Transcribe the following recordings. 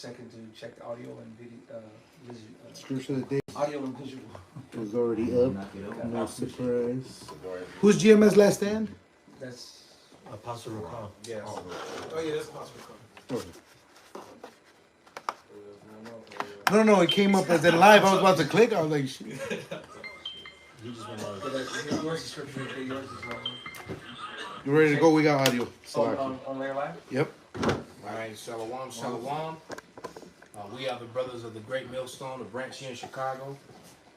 second to check the audio and video. Scripture of the day Audio and visual. was already up. No surprise. Who's GMS Last Stand? That's Apostle Rakam. Yes. Oh yeah, that's Apostle Rakam. No, it came up as in live. I was about to click. I was like, shit. You just went on. yours is scripture. Yours is You ready to go? We got audio. on Layer Live. Yep. All right, shalom, shalom. We are the brothers of the Great Millstone, a branch here in Chicago.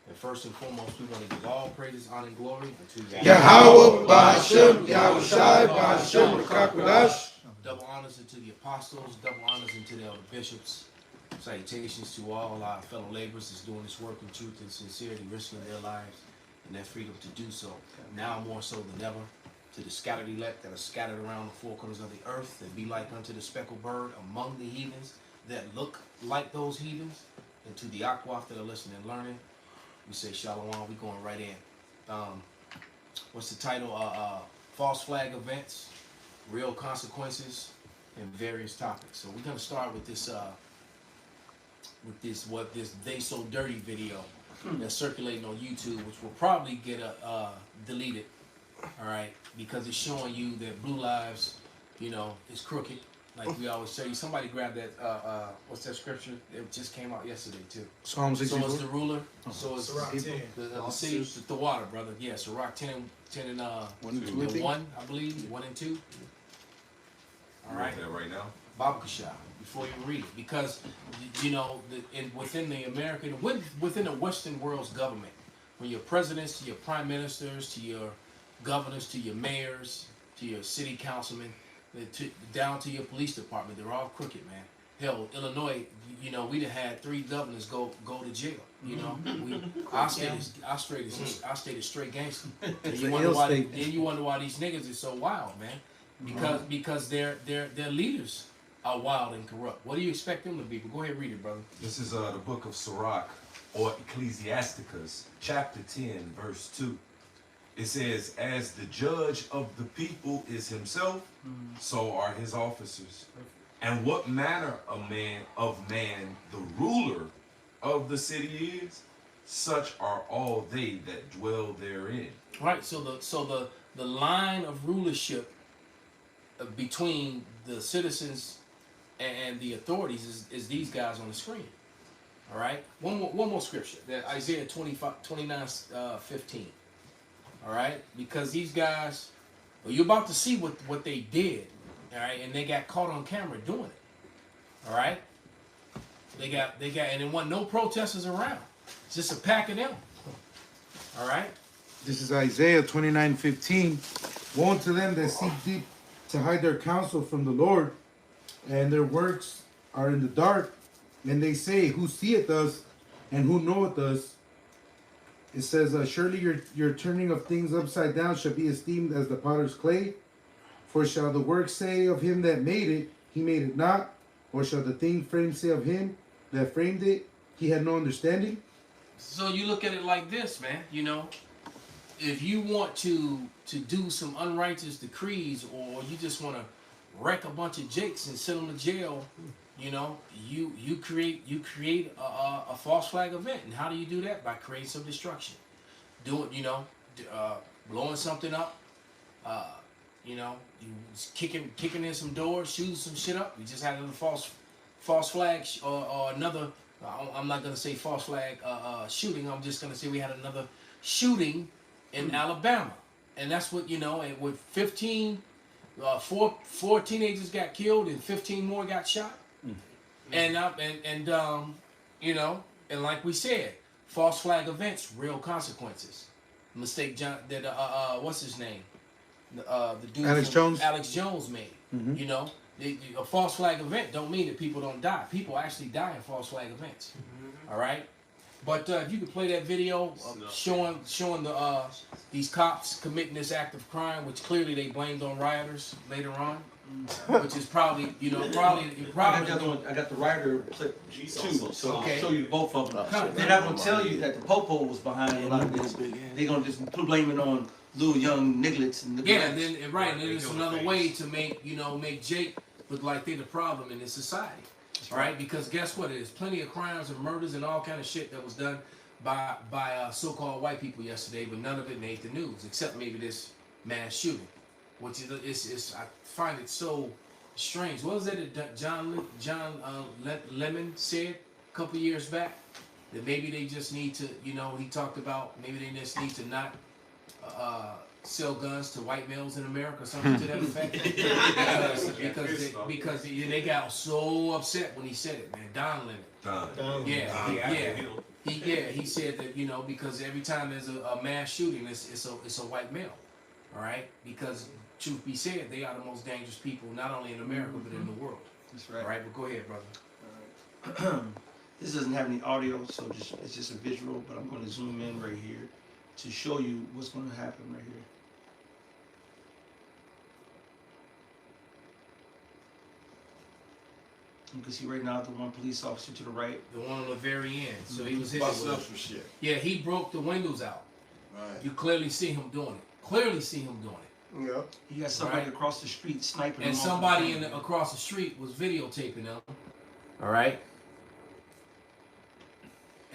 And first and foremost, we want to give all praises, honor, and glory to Yahweh, Ba'ashem, Yahweh Shai, Ba'ashem, Rakakwadash. Double honors to the apostles, double honors to the elder bishops. Salutations to all our fellow laborers that's doing this work in truth and sincerity, risking their lives and their freedom to do so. Now more so than ever, to the scattered elect that are scattered around the four corners of the earth, that be like unto the speckled bird among the heathens, that look like those heathens, and to the aquaf that are listening and learning, we say shalom. We going right in. What's the title? False flag events, real consequences, and various topics. So we're gonna start with this. This They So Dirty video that's circulating on YouTube, which will probably get deleted. All right, because it's showing you that Blue Lives, is crooked. Like we always say, somebody grab that. What's that scripture? It just came out yesterday too. Psalm 64. So it's the ruler. So it's Sirach 10. the city, the water, brother. Yeah, Sirach 10 and 1, I believe, 1 and 2. All right. Right now. Baba Kashah, before you read it, because within the Western world's government, from your presidents to your prime ministers to your governors to your mayors to your city councilmen, down to your police department, they're all crooked, man. Hell, Illinois, we done had 3 governors go to jail. Our state is straight gangster. And you wonder why these niggas is so wild, man. Because their leaders are wild and corrupt. What do you expect them to be? But go ahead and read it, brother. This is the book of Sirach, or Ecclesiasticus, chapter 10, verse 2. It says, as the judge of the people is himself, so are his officers. And what manner of man the ruler of the city is, such are all they that dwell therein. Right, so the line of rulership between the citizens and the authorities is these guys on the screen. All right, one more scripture, that Isaiah 29:15. All right, because these guys, you're about to see what they did. All right, and they got caught on camera doing it. All right, they got, and there wasn't no protesters around. It's just a pack of them. All right. This is Isaiah 29:15. Woe unto them that seek deep to hide their counsel from the Lord, and their works are in the dark. And they say, who seeth us, and who knoweth us? It says, surely your turning of things upside down shall be esteemed as the potter's clay. For shall the work say of him that made it, he made it not? Or shall the thing framed say of him that framed it, he had no understanding? So you look at it like this, man. If you want to do some unrighteous decrees, or you just want to wreck a bunch of jakes and send them to jail, you create a false flag event. And how do you do that? By creating some destruction, blowing something up, you kicking in some doors, shooting some shit up. We just had another false flag or another. I'm not gonna say false flag shooting. I'm just gonna say we had another shooting in Alabama, and that's what and with 15, four teenagers got killed and 15 more got shot, and like we said, false flag events, real consequences. Mistake John that what's his name, the dude Alex Jones made. A false flag event don't mean that people don't die. People actually die in false flag events. All right, but if you could play that video showing these cops committing this act of crime, which clearly they blamed on rioters later on, which is probably I got the writer clip too, so I'll show you both of them. They're not gonna tell you that the Popo was behind a lot of this. They're gonna just blame it on little young nigglets and and then it's another way to make Jake look like they're the problem in this society. All right, because guess what? There's plenty of crimes and murders and all kind of shit that was done by so-called white people yesterday, but none of it made the news, except maybe this mass shooting, which is I find it so strange. What was it that John Lemon said a couple years back? That maybe they just need to, he talked about maybe they just need to not sell guns to white males in America or something to that effect. because they got so upset when he said it, man. Don Lemon. He said that because every time there's a mass shooting, it's a white male, all right? Because truth be said, they are the most dangerous people not only in America but in the world. That's right. All right, but go ahead, brother. All right. This doesn't have any audio, so it's just a visual. But I'm going to zoom in right here to show you what's going to happen right here. You can see right now the one police officer to the right. The one on the very end. So he was hitting. Bust up some shit. Yeah, he broke the windows out. Right. You clearly see him doing it. Yeah. He got somebody across the street sniping And him. somebody across the street was videotaping them. All right.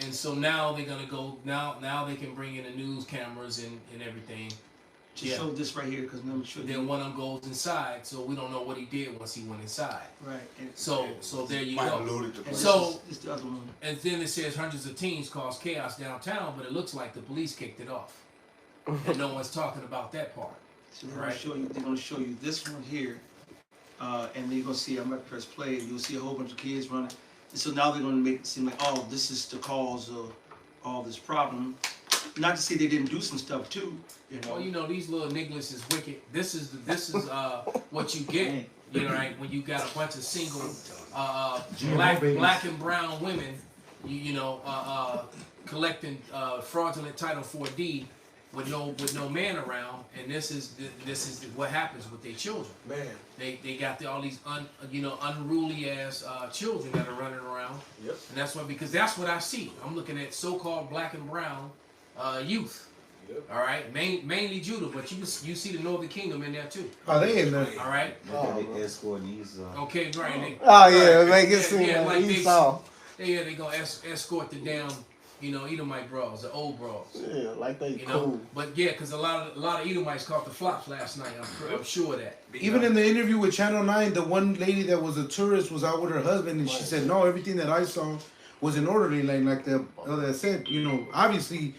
And so now they're gonna go. Now they can bring in the news cameras and everything. To show this right here, because let me show you. Then one of them goes inside, so we don't know what he did once he went inside. Right. And So there you Might go. load it to and So- this is the other one. And then it says hundreds of teens caused chaos downtown, but it looks like the police kicked it off, and no one's talking about that part. So they're gonna show you this one here, and you're gonna see. I'm gonna press play. You'll see a whole bunch of kids running. And so now they're gonna make it seem like, oh, this is the cause of all this problem. Not to say they didn't do some stuff too, Well, these little niggas is wicked. This is what you get, right? When you got a bunch of single black and brown women, collecting fraudulent Title 4D with no man around, and this is what happens with their children. Man. They got all these unruly ass children that are running around. Yep. And that's why, because that's what I see. I'm looking at so-called black and brown youth. Yep. All right, mainly Judah, but you see the Northern Kingdom in there too. Are they in there? All right. They escorting these. Okay, right. They, Oh yeah, make it seem yeah, like like Esau. they gonna escort the damn, Edomite bras, the old bras. Yeah, like they You know, cool. but yeah, because a lot of Edomites caught the flops last night. I'm sure of that. Even in the interview with Channel 9, the one lady that was a tourist was out with her husband, and she said, no, everything that I saw was in orderly lane. Like the other said, obviously,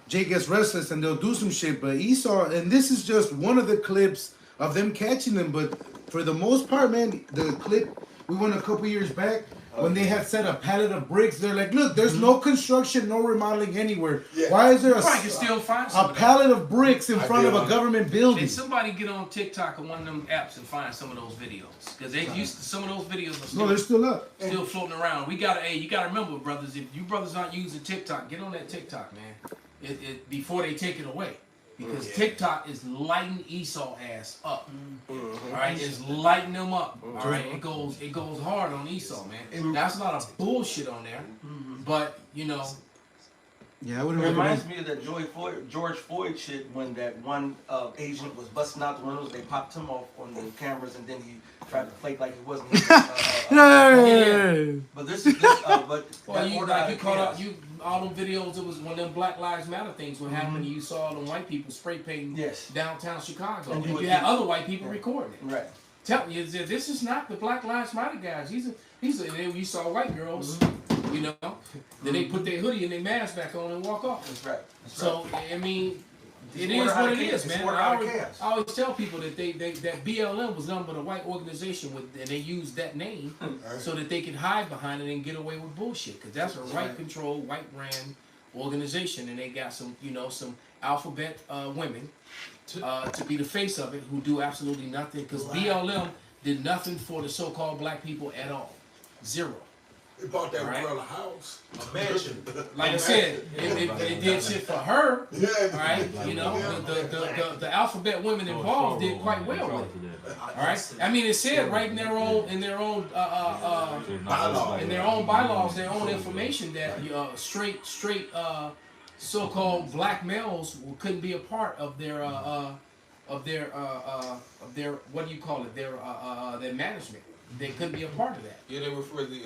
Jay gets restless and they'll do some shit, but Esau, and this is just one of the clips of them catching them, but for the most part, man, the clip, we went a couple years back, when they had set a pallet of bricks, they're like, look, there's no construction, no remodeling anywhere. Yeah. Why is there You probably can still find a some of that. pallet of bricks in front of did. a government building? Can somebody get on TikTok or one of them apps and find some of those videos? Because they used to, some of those videos are still, No, they're still up. still floating around. You gotta remember, brothers, if you brothers aren't using TikTok, get on that TikTok, man. Before they take it away. Because TikTok is lighting Esau ass up. All right, it's lighting them up. All right, it goes hard on Esau, man. That's a lot of bullshit on there, but Yeah, I It wouldn't reminds me of that George Floyd shit when that one agent was busting out the windows. They popped him off on the cameras, and then he tried to play like he wasn't. But this but well, that you order like out you of caught chaos. up all them videos. It was one of them Black Lives Matter things. What happened? You saw all them white people spray painting Yes. downtown Chicago, And and you had other white people recording it. Right. Tell you this is not the Black Lives Matter guys. And then you saw white girls, then they put their hoodie and their mask back on and walk off. That's right. That's So I mean, It's it is order out what of it chaos. is, It's man. order I out of always, chaos. I always tell people that that BLM was nothing but a white organization and they used that name so that they could hide behind it and get away with bullshit. Because that's a white controlled, white ran organization, and they got some some alphabet women to be the face of it who do absolutely nothing. Because BLM did nothing for the so-called black people at all. Zero. They bought that Right. girl a house, a mansion. Like I said, it did shit for her. Yeah. Right, the alphabet women involved did quite well with it. All right, I mean it said right in their own bylaws, their own information that straight so-called black males couldn't be a part of their what do you call it, their management. they couldn't be a part of that. Yeah, they were for the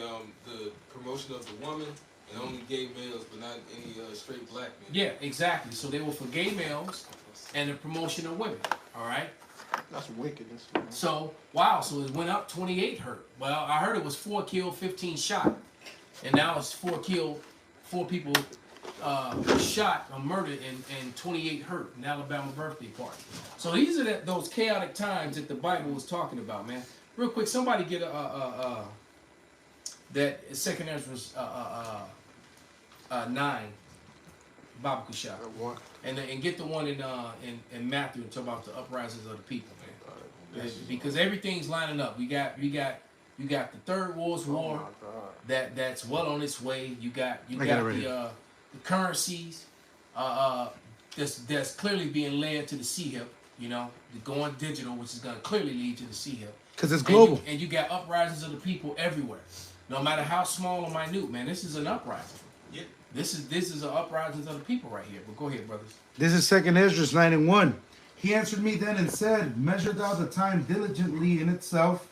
promotion of the woman and only gay males, but not any straight black men. Yeah, exactly. So they were for gay males and the promotion of women. All right. That's wickedness. So wow, so it went up 28 hurt. Well, I heard it was 4 killed, 15 shot, and now it's 4 killed, 4 people shot or murdered, and 28 hurt. An Alabama birthday party. So these are those chaotic times that the Bible was talking about, man. Real quick, somebody get that Second Ezra's 9 Bible shot, and get the one in Matthew and talk about the uprisings of the people, man. Because everything's lining up. You got the Third World War that's well on its way. You got the currencies that's clearly being led to the CHIP. You know, going digital, which is going to clearly lead to the CHIP. Because it's global. And you got uprisings of the people everywhere. No matter how small or minute, man, this is an uprising. Yep. This is an uprising of the people right here. But go ahead, brothers. This is 2 Esdras 9:1. He answered me then and said, Measure thou the time diligently in itself,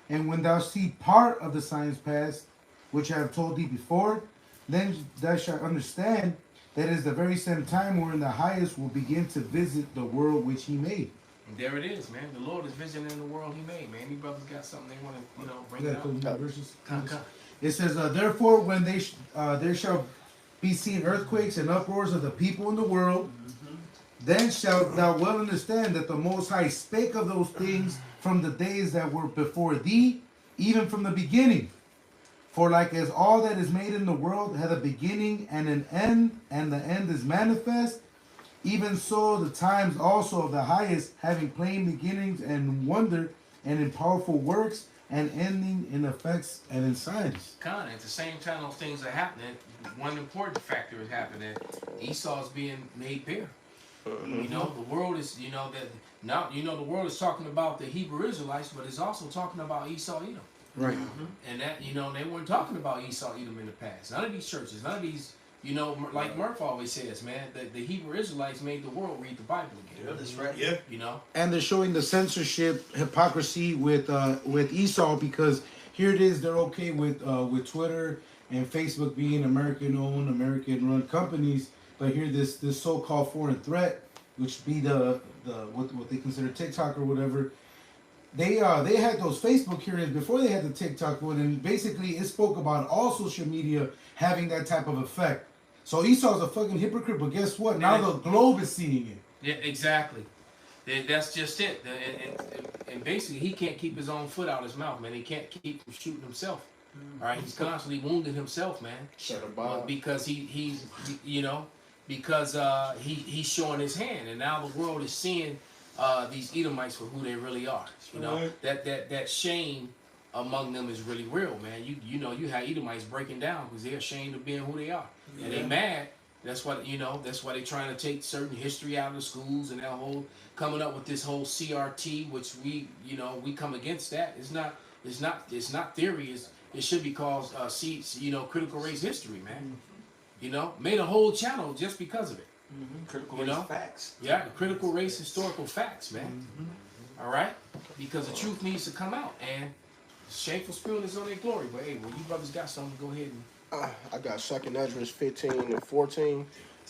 and when thou see part of the signs past, which I have told thee before, then thou shalt understand that it is the very same time wherein the highest will begin to visit the world which he made. And there it is, man. The Lord is visiting the world he made, man. Any brothers got something they want to, bring Yeah, it those up? verses. Come. It says, Therefore, when there shall be seen earthquakes and uproars of the people in the world, then shalt thou well understand that the Most High spake of those things from the days that were before thee, even from the beginning. For like as all that is made in the world had a beginning and an end, and the end is manifest, even so the times also of the highest, having plain beginnings and wonder, and in powerful works, and ending in effects and in signs. Kind of at the same time those things are happening, one important factor is happening. Esau is being made bare. You know, the world is, the world is talking about the Hebrew Israelites, but it's also talking about Esau Edom. Right. And that, they weren't talking about Esau Edom in the past. None of these churches, none of these, like Murph always says, man, the Hebrew Israelites made the world read the Bible again. Yeah, that's right. Yeah. And they're showing the censorship hypocrisy with Esau, because here it is, they're okay with Twitter and Facebook being American-owned, American-run companies, but here this so-called foreign threat, which be the what they consider TikTok or whatever. They had those Facebook hearings before they had the TikTok one, and basically it spoke about all social media having that type of effect. So Esau's a fucking hypocrite, but guess what? Now the globe is seeing it. Yeah, exactly. That's just it. And basically, he can't keep his own foot out his mouth, man. He can't keep from shooting himself. All right, he's constantly wounding himself, man. Because he's showing his hand, and now the world is seeing these Edomites for who they really are. That shame among them is really real, man. You have Edomites breaking down because they're ashamed of being who they are, and they mad. That's why they're trying to take certain history out of the schools, and that coming up with this whole CRT, which we come against that. It's not theory. It should be called critical race history, man. Made a whole channel just because of it. Critical race facts. Yeah, critical race historical facts, man. All right, because the truth needs to come out, and shameful spilling is on their glory. But hey, when you brothers got something, go ahead and. I got 2 Esdras 15 and 14.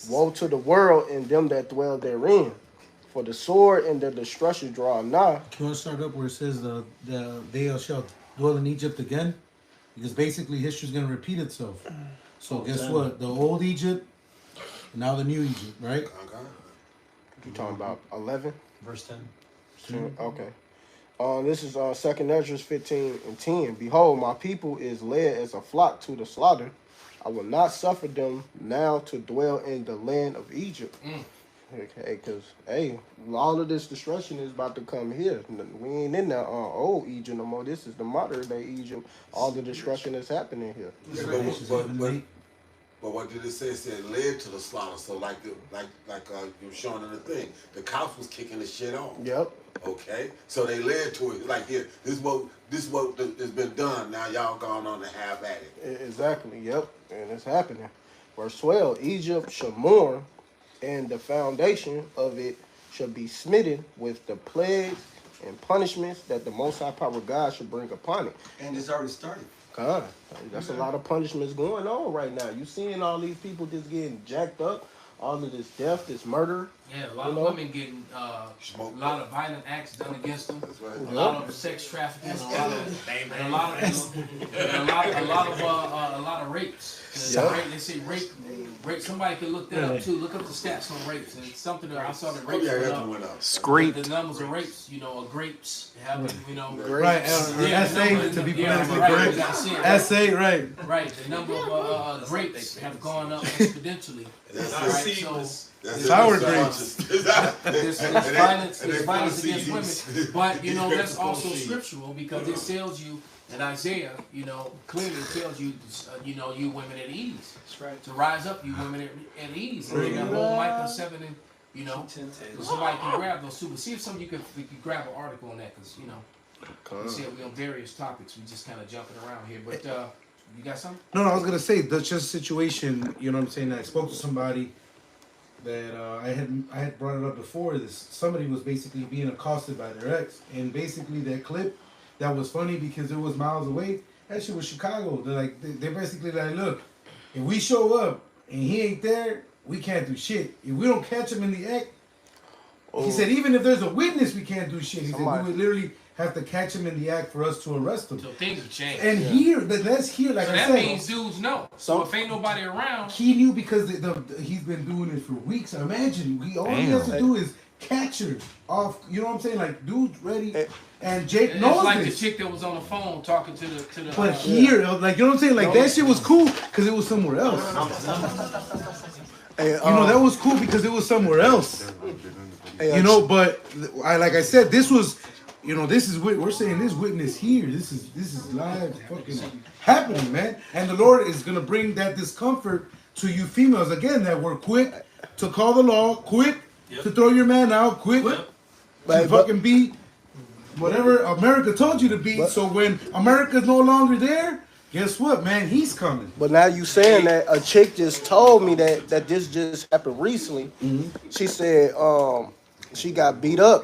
Woe to the world and them that dwell therein, for the sword and the destruction draw nigh. You want to start up where it says they shall dwell in Egypt again? Because basically history is going to repeat itself. So guess what? The old Egypt, now the new Egypt, right? You talking about 11? Verse 10. Okay. This is 2 Esdras 15 and 10. Behold, my people is led as a flock to the slaughter. I will not suffer them now to dwell in the land of Egypt. Okay, because, all of this destruction is about to come here. We ain't in the old Egypt no more. This is the modern day Egypt. All the destruction is happening here. But what did it say? It said led to the slaughter. So like you were showing in the thing, the cops was kicking the shit off. Yep. Okay, so they led to it. Like here, this is what has been done. Now y'all gone on to have at it. Exactly. Yep. And it's happening. Verse 12: Egypt shall mourn, and the foundation of it shall be smitten with the plagues and punishments that the Most High Power God should bring upon it. And it's already started. God, that's a lot of punishments going on right now. You seeing all these people just getting jacked up, all of this death, this murder. Yeah, a lot of women getting a lot of violent acts done against them. A lot of sex trafficking, a lot of rapes. They say rape. Somebody could look that up too. Look up the stats on rapes, and it's something that I saw that rapes went up. Scraped. The numbers of rapes, are grapes having, Right, or essay to be politically correct. Essay, right. Right, the number of grapes have gone up exponentially. Sour grapes. There's violence against women, but that's also scriptural because it tells you in Isaiah, clearly it tells you, you women at ease. That's right. To rise up, you women at ease. And then whole Micah 7 and somebody can grab those too. But see if we could grab an article on that because we said we're on various topics. We just kind of jumping around here, but you got something? No, I was gonna say that's just a situation. You know what I'm saying? I spoke to somebody that I had brought it up before. Somebody was basically being accosted by their ex, and basically that clip that was funny because it was miles away. That shit was Chicago. They're basically like, look, if we show up and he ain't there, we can't do shit. If we don't catch him in the act, he said even if there's a witness, we can't do shit. He said we would literally have to catch him in the act for us to arrest him. So things have changed. And that's here, like so I that said. That means dudes know. So if ain't nobody around. He knew because he's been doing it for weeks. Imagine, all he has to do is catch her off. You know what I'm saying? Like, dude's ready. And Jake knows it's like this. the chick that was on the phone talking to the. But here, like, you know what I'm saying? Like, that shit was cool because it was somewhere else. That was cool because it was somewhere else. But like I said, this was. This is we're saying this witness here. This is live fucking happening, man. And the Lord is gonna bring that discomfort to you females again that were quick to call the law, quick to throw your man out, quick to fucking be whatever America told you to be. So when America's no longer there, guess what, man? He's coming. But now you saying that a chick just told me that this just happened recently. Mm-hmm. She said she got beat up.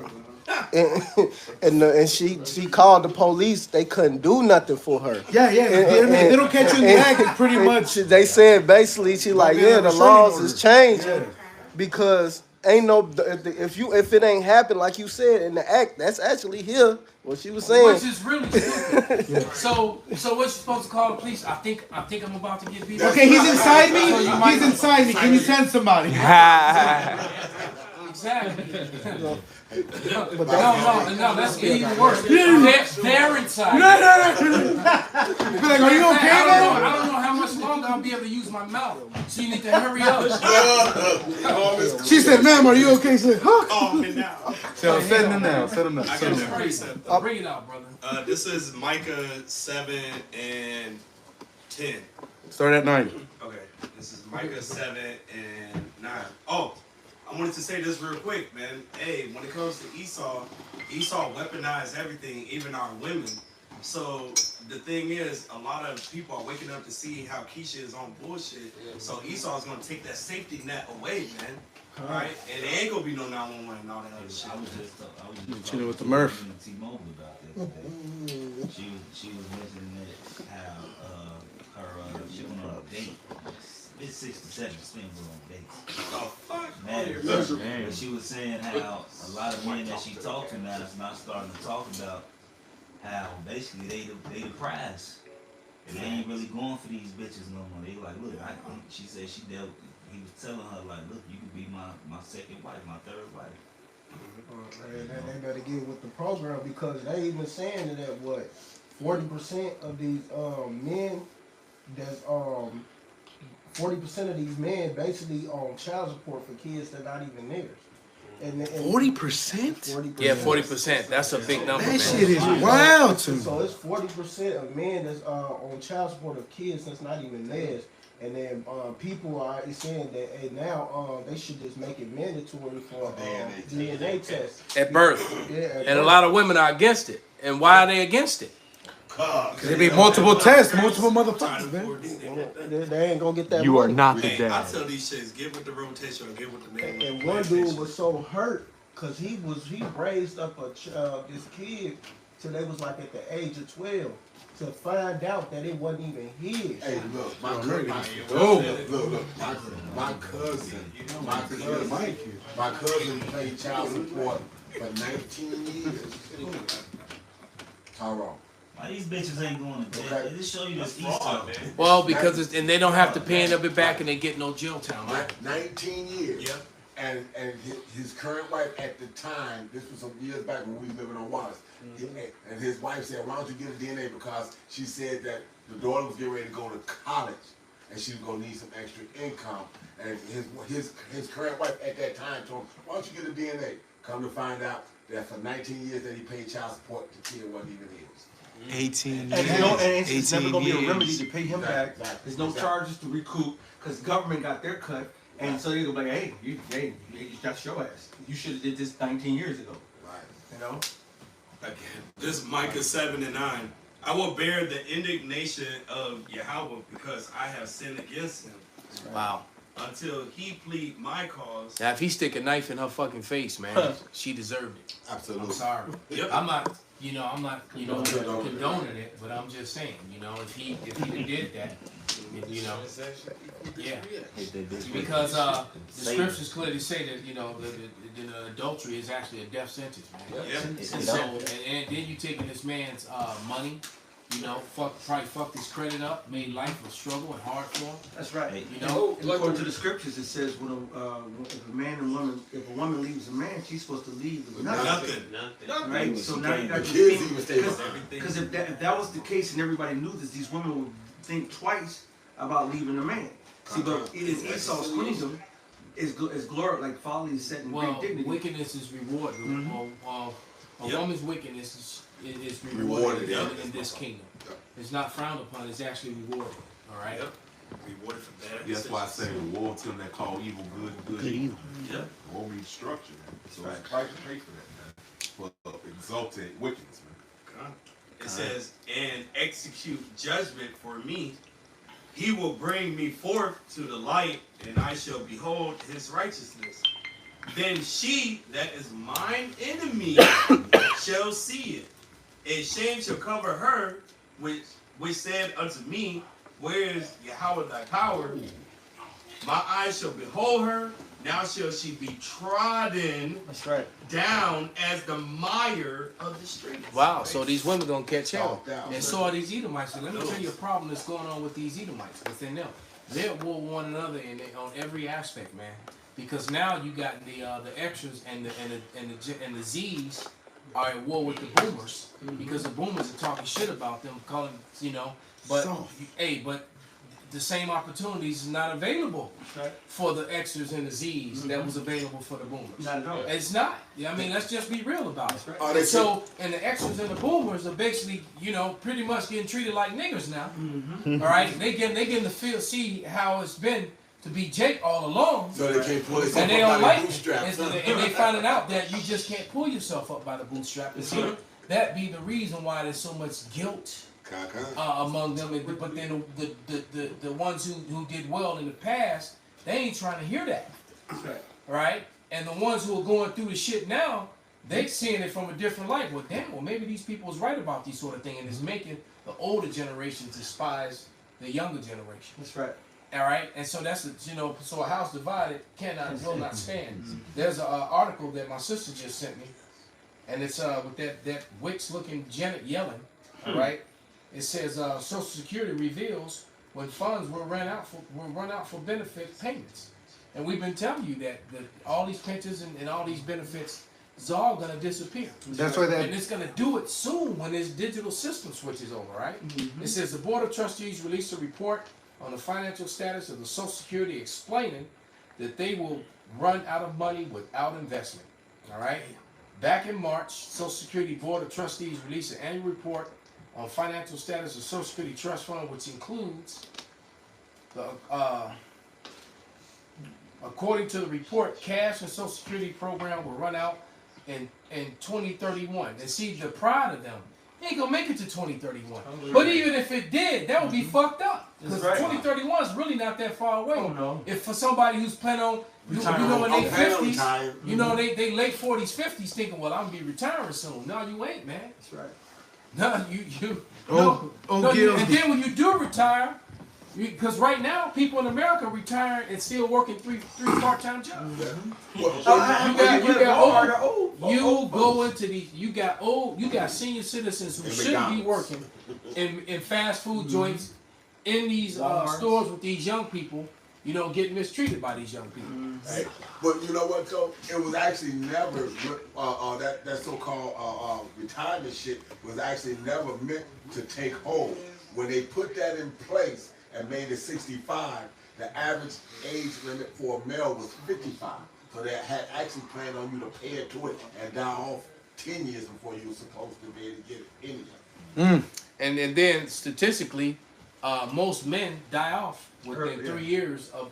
And she called the police. They couldn't do nothing for her. Yeah. They don't catch you in the act. It's pretty much. They said basically, she like, the laws is changing because ain't no if it ain't happened like you said in the act. That's actually here. What she was saying. Which is really stupid. So what you supposed to call the police? I think I'm about to get beat up. Okay, he's inside me. He's inside me. Can you send somebody? Exactly. No, that's even worse. They're inside. No. Be like, are you okay, man? I don't know how much longer I'll be able to use my mouth. So you need to hurry up. She said, ma'am, are you okay? She said, huh? Call me now. So send him now. Bring it out, brother. This is Micah 7 and 10. Start at 9. Okay. This is Micah 7 and 9. Oh. I wanted to say this real quick, man. Hey, when it comes to Esau weaponized everything, even our women. So the thing is, a lot of people are waking up to see how Keisha is on bullshit. So Esau is gonna take that safety net away, man. Right? And it ain't gonna be no 911 and all that other shit. I was just chilling with the Murph. T-Mobile about this today. She was mentioning that how her she went on a date. It's 6 to 7 spin on dates. Oh fuck! But she was saying how a lot of men that she talked to now is not starting to talk about how basically they the prize. And they ain't really going for these bitches no more. They like, look, she said he was telling her like, look, you could be my second wife, my third wife. They better get with the program because they even saying that 40% of these men that's 40% of these men basically on child support for kids that not even theirs. And 40%? Yeah, 40%. That's a big number. That shit is wild to me. So it's 40% of men that's on child support of kids that's not even theirs. And then people are saying that now they should just make it mandatory for DNA tests at birth. And a lot of women are against it. And why are they against it? There be multiple tests, multiple motherfuckers, man. They ain't gonna get that. You are not the dad. I tell these shits, get with the rotation or get with the name. And one dude was so hurt cause he raised up this kid till they was like at the age of 12 to find out that it wasn't even his. Hey, look, my cousin paid child support for 19 years. Tyrone. Why these bitches ain't going to jail? Okay. They just show you this Esau. Well, because and they don't have to pay it back, and they get no jail time. Right? 19 years. Yep. And his current wife at the time, this was some years back when we was living on Wallace, and his wife said, why don't you get a DNA, because she said that the daughter was getting ready to go to college and she was going to need some extra income. And his current wife at that time told him, why don't you get a DNA? Come to find out that for 19 years that he paid child support, the kid wasn't even his. 18 years. And it's never gonna be a remedy to pay him back. Exactly. There's no charges to recoup because the government got their cut, and so they're gonna be like, hey, that's your ass. You should have did this 19 years ago. Right. You know. Again, this is Micah 7:9. I will bear the indignation of Yahweh because I have sinned against him. Wow. Until he plead my cause. Now, if he stick a knife in her fucking face, man, she deserved it. Absolutely. I'm sorry. Yep. I'm not condoning it, but I'm just saying, if he did that, yeah. Because the scriptures clearly say that, the adultery is actually a death sentence, man. Yep. And so, and then you taking this man's money, probably fucked his credit up, made life a struggle and hard for him. That's right. And according to the scriptures, it says when if a woman leaves a man, she's supposed to leave with nothing. Right. So now you got to think, because if that was the case and everybody knew this, these women would think twice about leaving a man. See, but in Esau's kingdom, is glory, like folly is set in great dignity. Wickedness is rewarded. A woman's wickedness is Rewarded, rewarded in this kingdom. It's not frowned upon, it's actually rewarded. All right? Rewarded for bad. That's why I say woe to them that call evil good evil. Yep. Won't be destruction, man. So Christ paid for that, man. For exalted wickedness, man. It says, and execute judgment for me. He will bring me forth to the light, and I shall behold his righteousness. Then she that is mine enemy shall see it. And shame shall cover her, which said unto me, where is Yahweh thy power? My eyes shall behold her. Now shall she be trodden down as the mire of the streets. Wow, so these women gonna catch hell. And so are these Edomites. And let me tell you a problem that's going on with these Edomites within them. They're at war with one another on every aspect, man. Because now you got the extras and the Z's are at war with the boomers, because the boomers are talking shit about them, calling but but the same opportunities is not available for the Xers and the Z's that was available for the boomers. Not at all. It's not. I mean, let's just be real about it. Right. And so, and the Xers and the boomers are basically, pretty much getting treated like niggers now. All right, they getting to see how it's been to be Jake all along. So they can't pull themselves and they up don't by like the bootstraps. it. And they finding out that you just can't pull yourself up by the bootstrap. And see, that be the reason why there's so much guilt among them. But then the ones who did well in the past, they ain't trying to hear that. Right? And the ones who are going through the shit now, they seeing it from a different light. Well, damn, maybe these people is right about these sort of things, and it's making the older generation despise the younger generation. That's right. All right, and so that's so a house divided will not stand. There's an article that my sister just sent me, and it's with that witch-looking Janet Yellen. All right, it says Social Security reveals when funds were run out for benefit payments, and we've been telling you that all these pensions and all these benefits is all gonna disappear. That's why and it's gonna do it soon when this digital system switches over. Right? It says the Board of Trustees released a report on the financial status of the Social Security, explaining that they will run out of money without investment. All right. Back in March, Social Security Board of Trustees released an annual report on financial status of Social Security Trust Fund, which includes the according to the report, cash and Social Security program will run out in 2031. And see, the pride of them He ain't gonna make it to 2031. But even if it did, that would be fucked up. Because That's right. 2031 is really not that far away. Oh, no. If for somebody who's planning on, you know, in their 50s, you know, they late 40s, 50s, thinking, well, I'm gonna be retiring soon. No, you ain't, man. That's right. No, and then when you do retire, because right now people in America retiring and still working three part-time jobs. You go into these. You got senior citizens who shouldn't be working in fast food joints in these stores with these young people. You know, getting mistreated by these young people. Hey, but you know what, though? It was actually never that so-called retirement shit was actually never meant to take hold. When they put that in place and made it 65, the average age limit for a male was 55. So they had actually planned on you to pay it to it and die off 10 years before you were supposed to be able to get it anyway. And then statistically, most men die off within 3 years of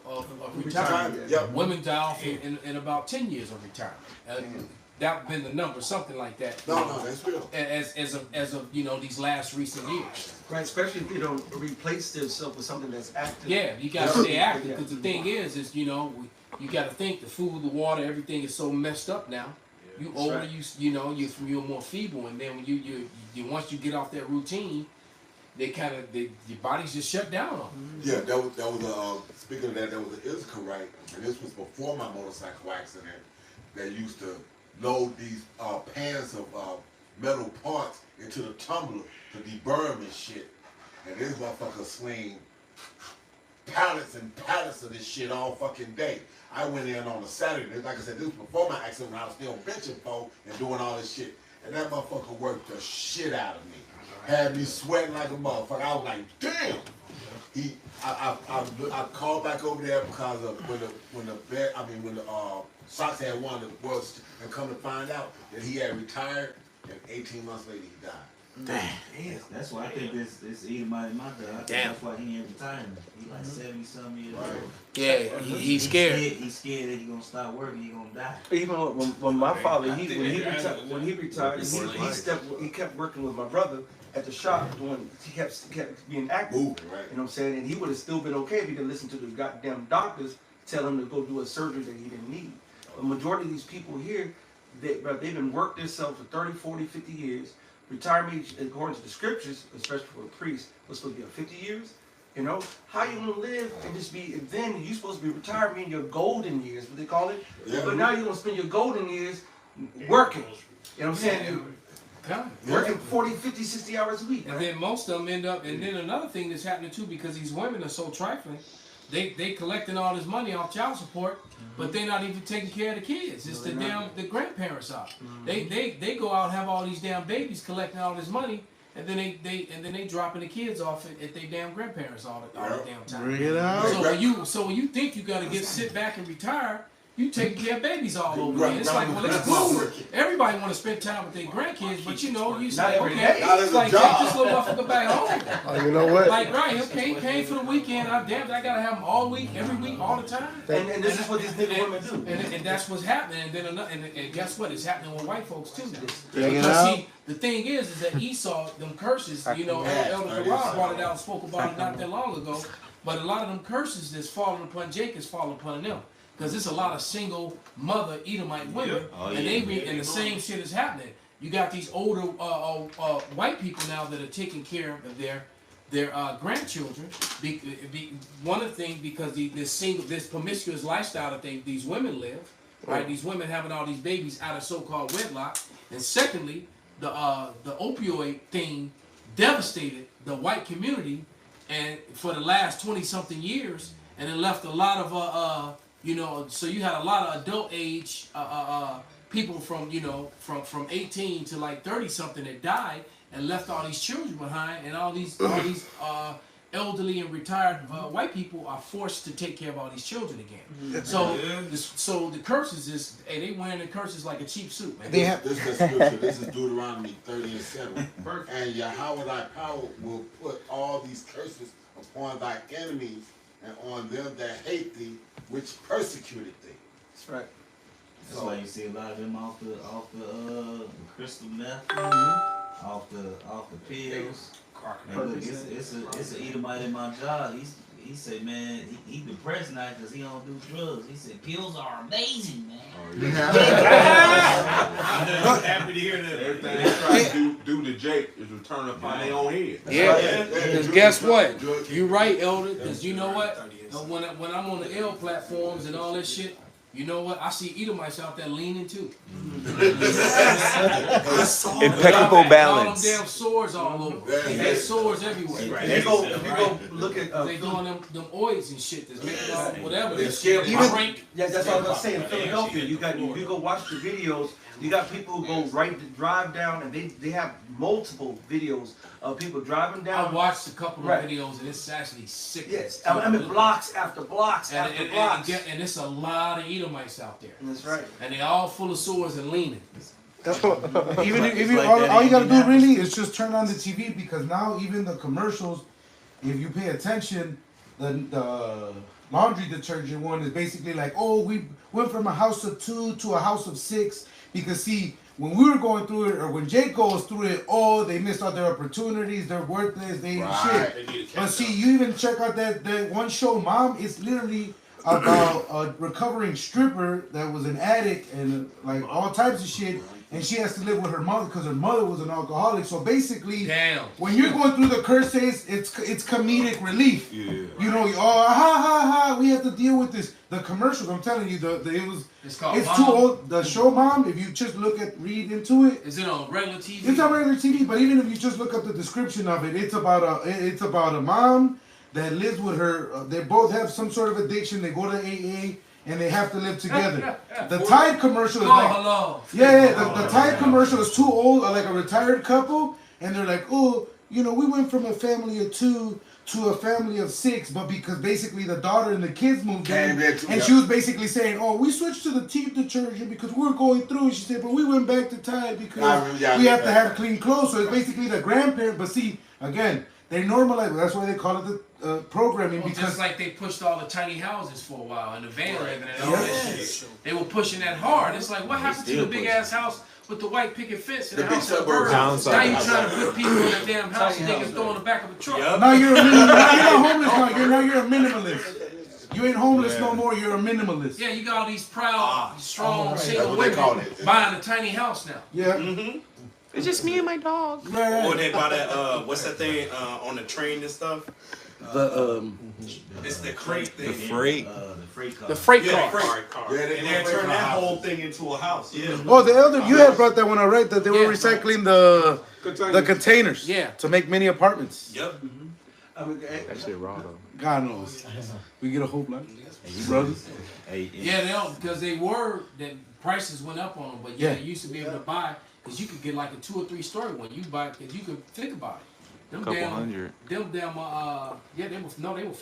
retirement. Yep. Women die off in about 10 years of retirement. That been the number, something like that. No, that's real. As of you know, these last recent years. Right, especially if you don't replace themselves with something that's active. Yeah, you gotta stay active because the thing is you know, you gotta think the food, the water, everything is so messed up now. You older, right. you're more feeble, and then when you once you get off that routine, your body's just shut down on. Yeah, that was speaking of that, there was an Ithaca, right? And this was before my motorcycle accident. They used to load these pans of metal parts into the tumbler to deburr them and shit. And this motherfucker sling pallets and pallets of this shit all fucking day. I went in on a Saturday. Like I said, this was before my accident when I was still benching folk and doing all this shit. And that motherfucker worked the shit out of me. Had me sweating like a motherfucker. I was like, damn. I called back over there because of when the Sox had won the World, and come to find out that he had retired, and 18 months later he died. Damn. That's why I think this Edomite in my dad. That's why he ain't retiring. He like 70-something years old. Yeah, he's scared. He's scared that he's gonna stop working. He's gonna die. Even when my father, when he retired, he kept working with my brother at the shop doing. He kept being active. Moving, right. You know what I'm saying? And he would have still been okay if he didn't listen to the goddamn doctors tell him to go do a surgery that he didn't need. The majority of these people here, they've been worked themselves for 30, 40, 50 years. Retirement age, according to the scriptures, especially for a priest, was supposed to be 50 years. You know, how you gonna live and just be? And then you're supposed to be retired in your golden years, what they call it. Yeah. But now you're gonna spend your golden years working. You know what I'm saying? Working 40, 50, 60 hours a week. And then most of them end up. And then another thing that's happening too, because these women are so trifling. They collecting all this money off child support, but they're not even taking care of the kids. It's the grandparents are. They go out and have all these damn babies collecting all this money, and then they dropping the kids off at their damn grandparents all the damn time. Bring it out. So when you think you gotta sit back and retire, you taking care of babies all over again. It's like, well, it's cool. Everybody want to spend time with their grandkids, but you say, okay, it's like take this little motherfucker back home. You know what? Like, right, okay, paying for the weekend. I gotta have them all week, every week, all the time. And this is what these nigga women do. And that's what's happening. And guess what? It's happening with white folks too. Because see, the thing is that Esau, them curses, Elder Gerard brought it out and spoke about it not that long ago. But a lot of them curses that's falling upon Jacob's falling upon them. Because there's a lot of single mother Edomite women, and the same shit is happening. You got these older white people now that are taking care of their grandchildren. One of the things, because this promiscuous lifestyle that these women live, right? These women having all these babies out of so-called wedlock, and secondly, the opioid thing devastated the white community, and for the last 20-something years, and it left a lot of so you had a lot of adult age people from 18 to like 30 something that died and left all these children behind, and all these elderly and retired white people are forced to take care of all these children again. So the curses is, they wearing the curses like a cheap suit, man. This is scripture. This is Deuteronomy 30:7. And Yahweh thy power will put all these curses upon thy enemies and on them that hate thee, which persecuted thee. That's right. That's why you see a lot of them off the crystal meth. off the pills. And look, it's a Edomite in my job. He said, man, he depressed now because he don't do drugs. He said, pills are amazing, man. I'm happy to hear that. Everything they try to do to Jake is return upon their own head. Yeah, because guess what? You right, Elder, because you know what? When I'm on the L platforms and all that shit, you know what? I see Edomites out there leaning too. Impeccable balance. All them damn swords all over. They got swords everywhere. If you go look at They doing them oils and shit that's making all whatever. They're That scared. shit. Drink. Yeah, that's what I was saying. In Philadelphia, you go watch the videos. You got people who go drive down, and they have multiple videos of people driving I down. watched a couple of Right. videos and it's actually sick. Yes, I mean blocks after blocks And, after and, blocks. and it's a lot of Edomites out there. That's right. And they all full of swords and leaning. Even if like all, that all you in gotta do Indianapolis. really is just turn on the TV, because now even the commercials, if you pay attention, the laundry detergent one is basically like, oh, we went from a house of 2 to a house of 6, because see, when we were going through it, or when Jake goes through it, oh, they missed out their opportunities, they're worthless, they ain't shit. They need to But catch see, up. you even check out that one show, Mom. It's literally about a recovering stripper that was an addict and like all types of shit, and she has to live with her mother because her mother was an alcoholic. So basically, Damn. when you're going through the curses, it's comedic relief. Yeah. You know, oh ha ha ha, we have to deal with this. The commercials, I'm telling you, It's called it's Mom. too old. The show Mom, if you just read into it, Is it on regular TV? it's on regular TV, but even if you just look up the description of it, it's about a mom that lives with her. They both have some sort of addiction. They go to AA and they have to live together. The Tide commercial is like, hello. yeah, the Tide commercial is too old, like a retired couple, and they're like, oh, you know, we went from a family of 2 to a family of 6, but because basically the daughter and the kids moved in, and she was basically saying, oh, we switched to the teeth detergent because we're going through, and she said, but we went back to Tide because we have to have clean clothes. So it's basically the grandparent, but see, again, they normalize, that's why they call it the programming, Well, because just like they pushed all the tiny houses for a while and the van living and all that shit. They were pushing that hard. It's like, what happened to the big ass house with the white picket fence and the house in the bird? Now you trying to put people in the damn house and they can throw in the back of a truck. now you're a minimalist. You're not homeless now. You're a minimalist. You ain't homeless no more. You're a minimalist. Yeah, you got all these proud, strong, That's single what they call women it. buying a tiny house now. Yeah. It's just me and my dog. Right. Or they buy that, what's that thing on the train and stuff? It's the crate thing. The freight car. The freight Yeah, car. car. Yeah, they And go they freight turn car that houses. whole thing into a house. Yeah. Oh, the elder, you had brought that one out, right? That they were Yeah. recycling the containers. Yeah. To make mini apartments. Yep. I mean, That shit raw though. God knows. We get a whole lot. Brothers. Hey, Yeah, they don't, because that prices went up on them, but yeah, Yeah. they used to be able to buy, because you could get like a 2 or 3 story one. You buy, because you could think about it. Them Couple hundred. Them damn, yeah, they were $5,000,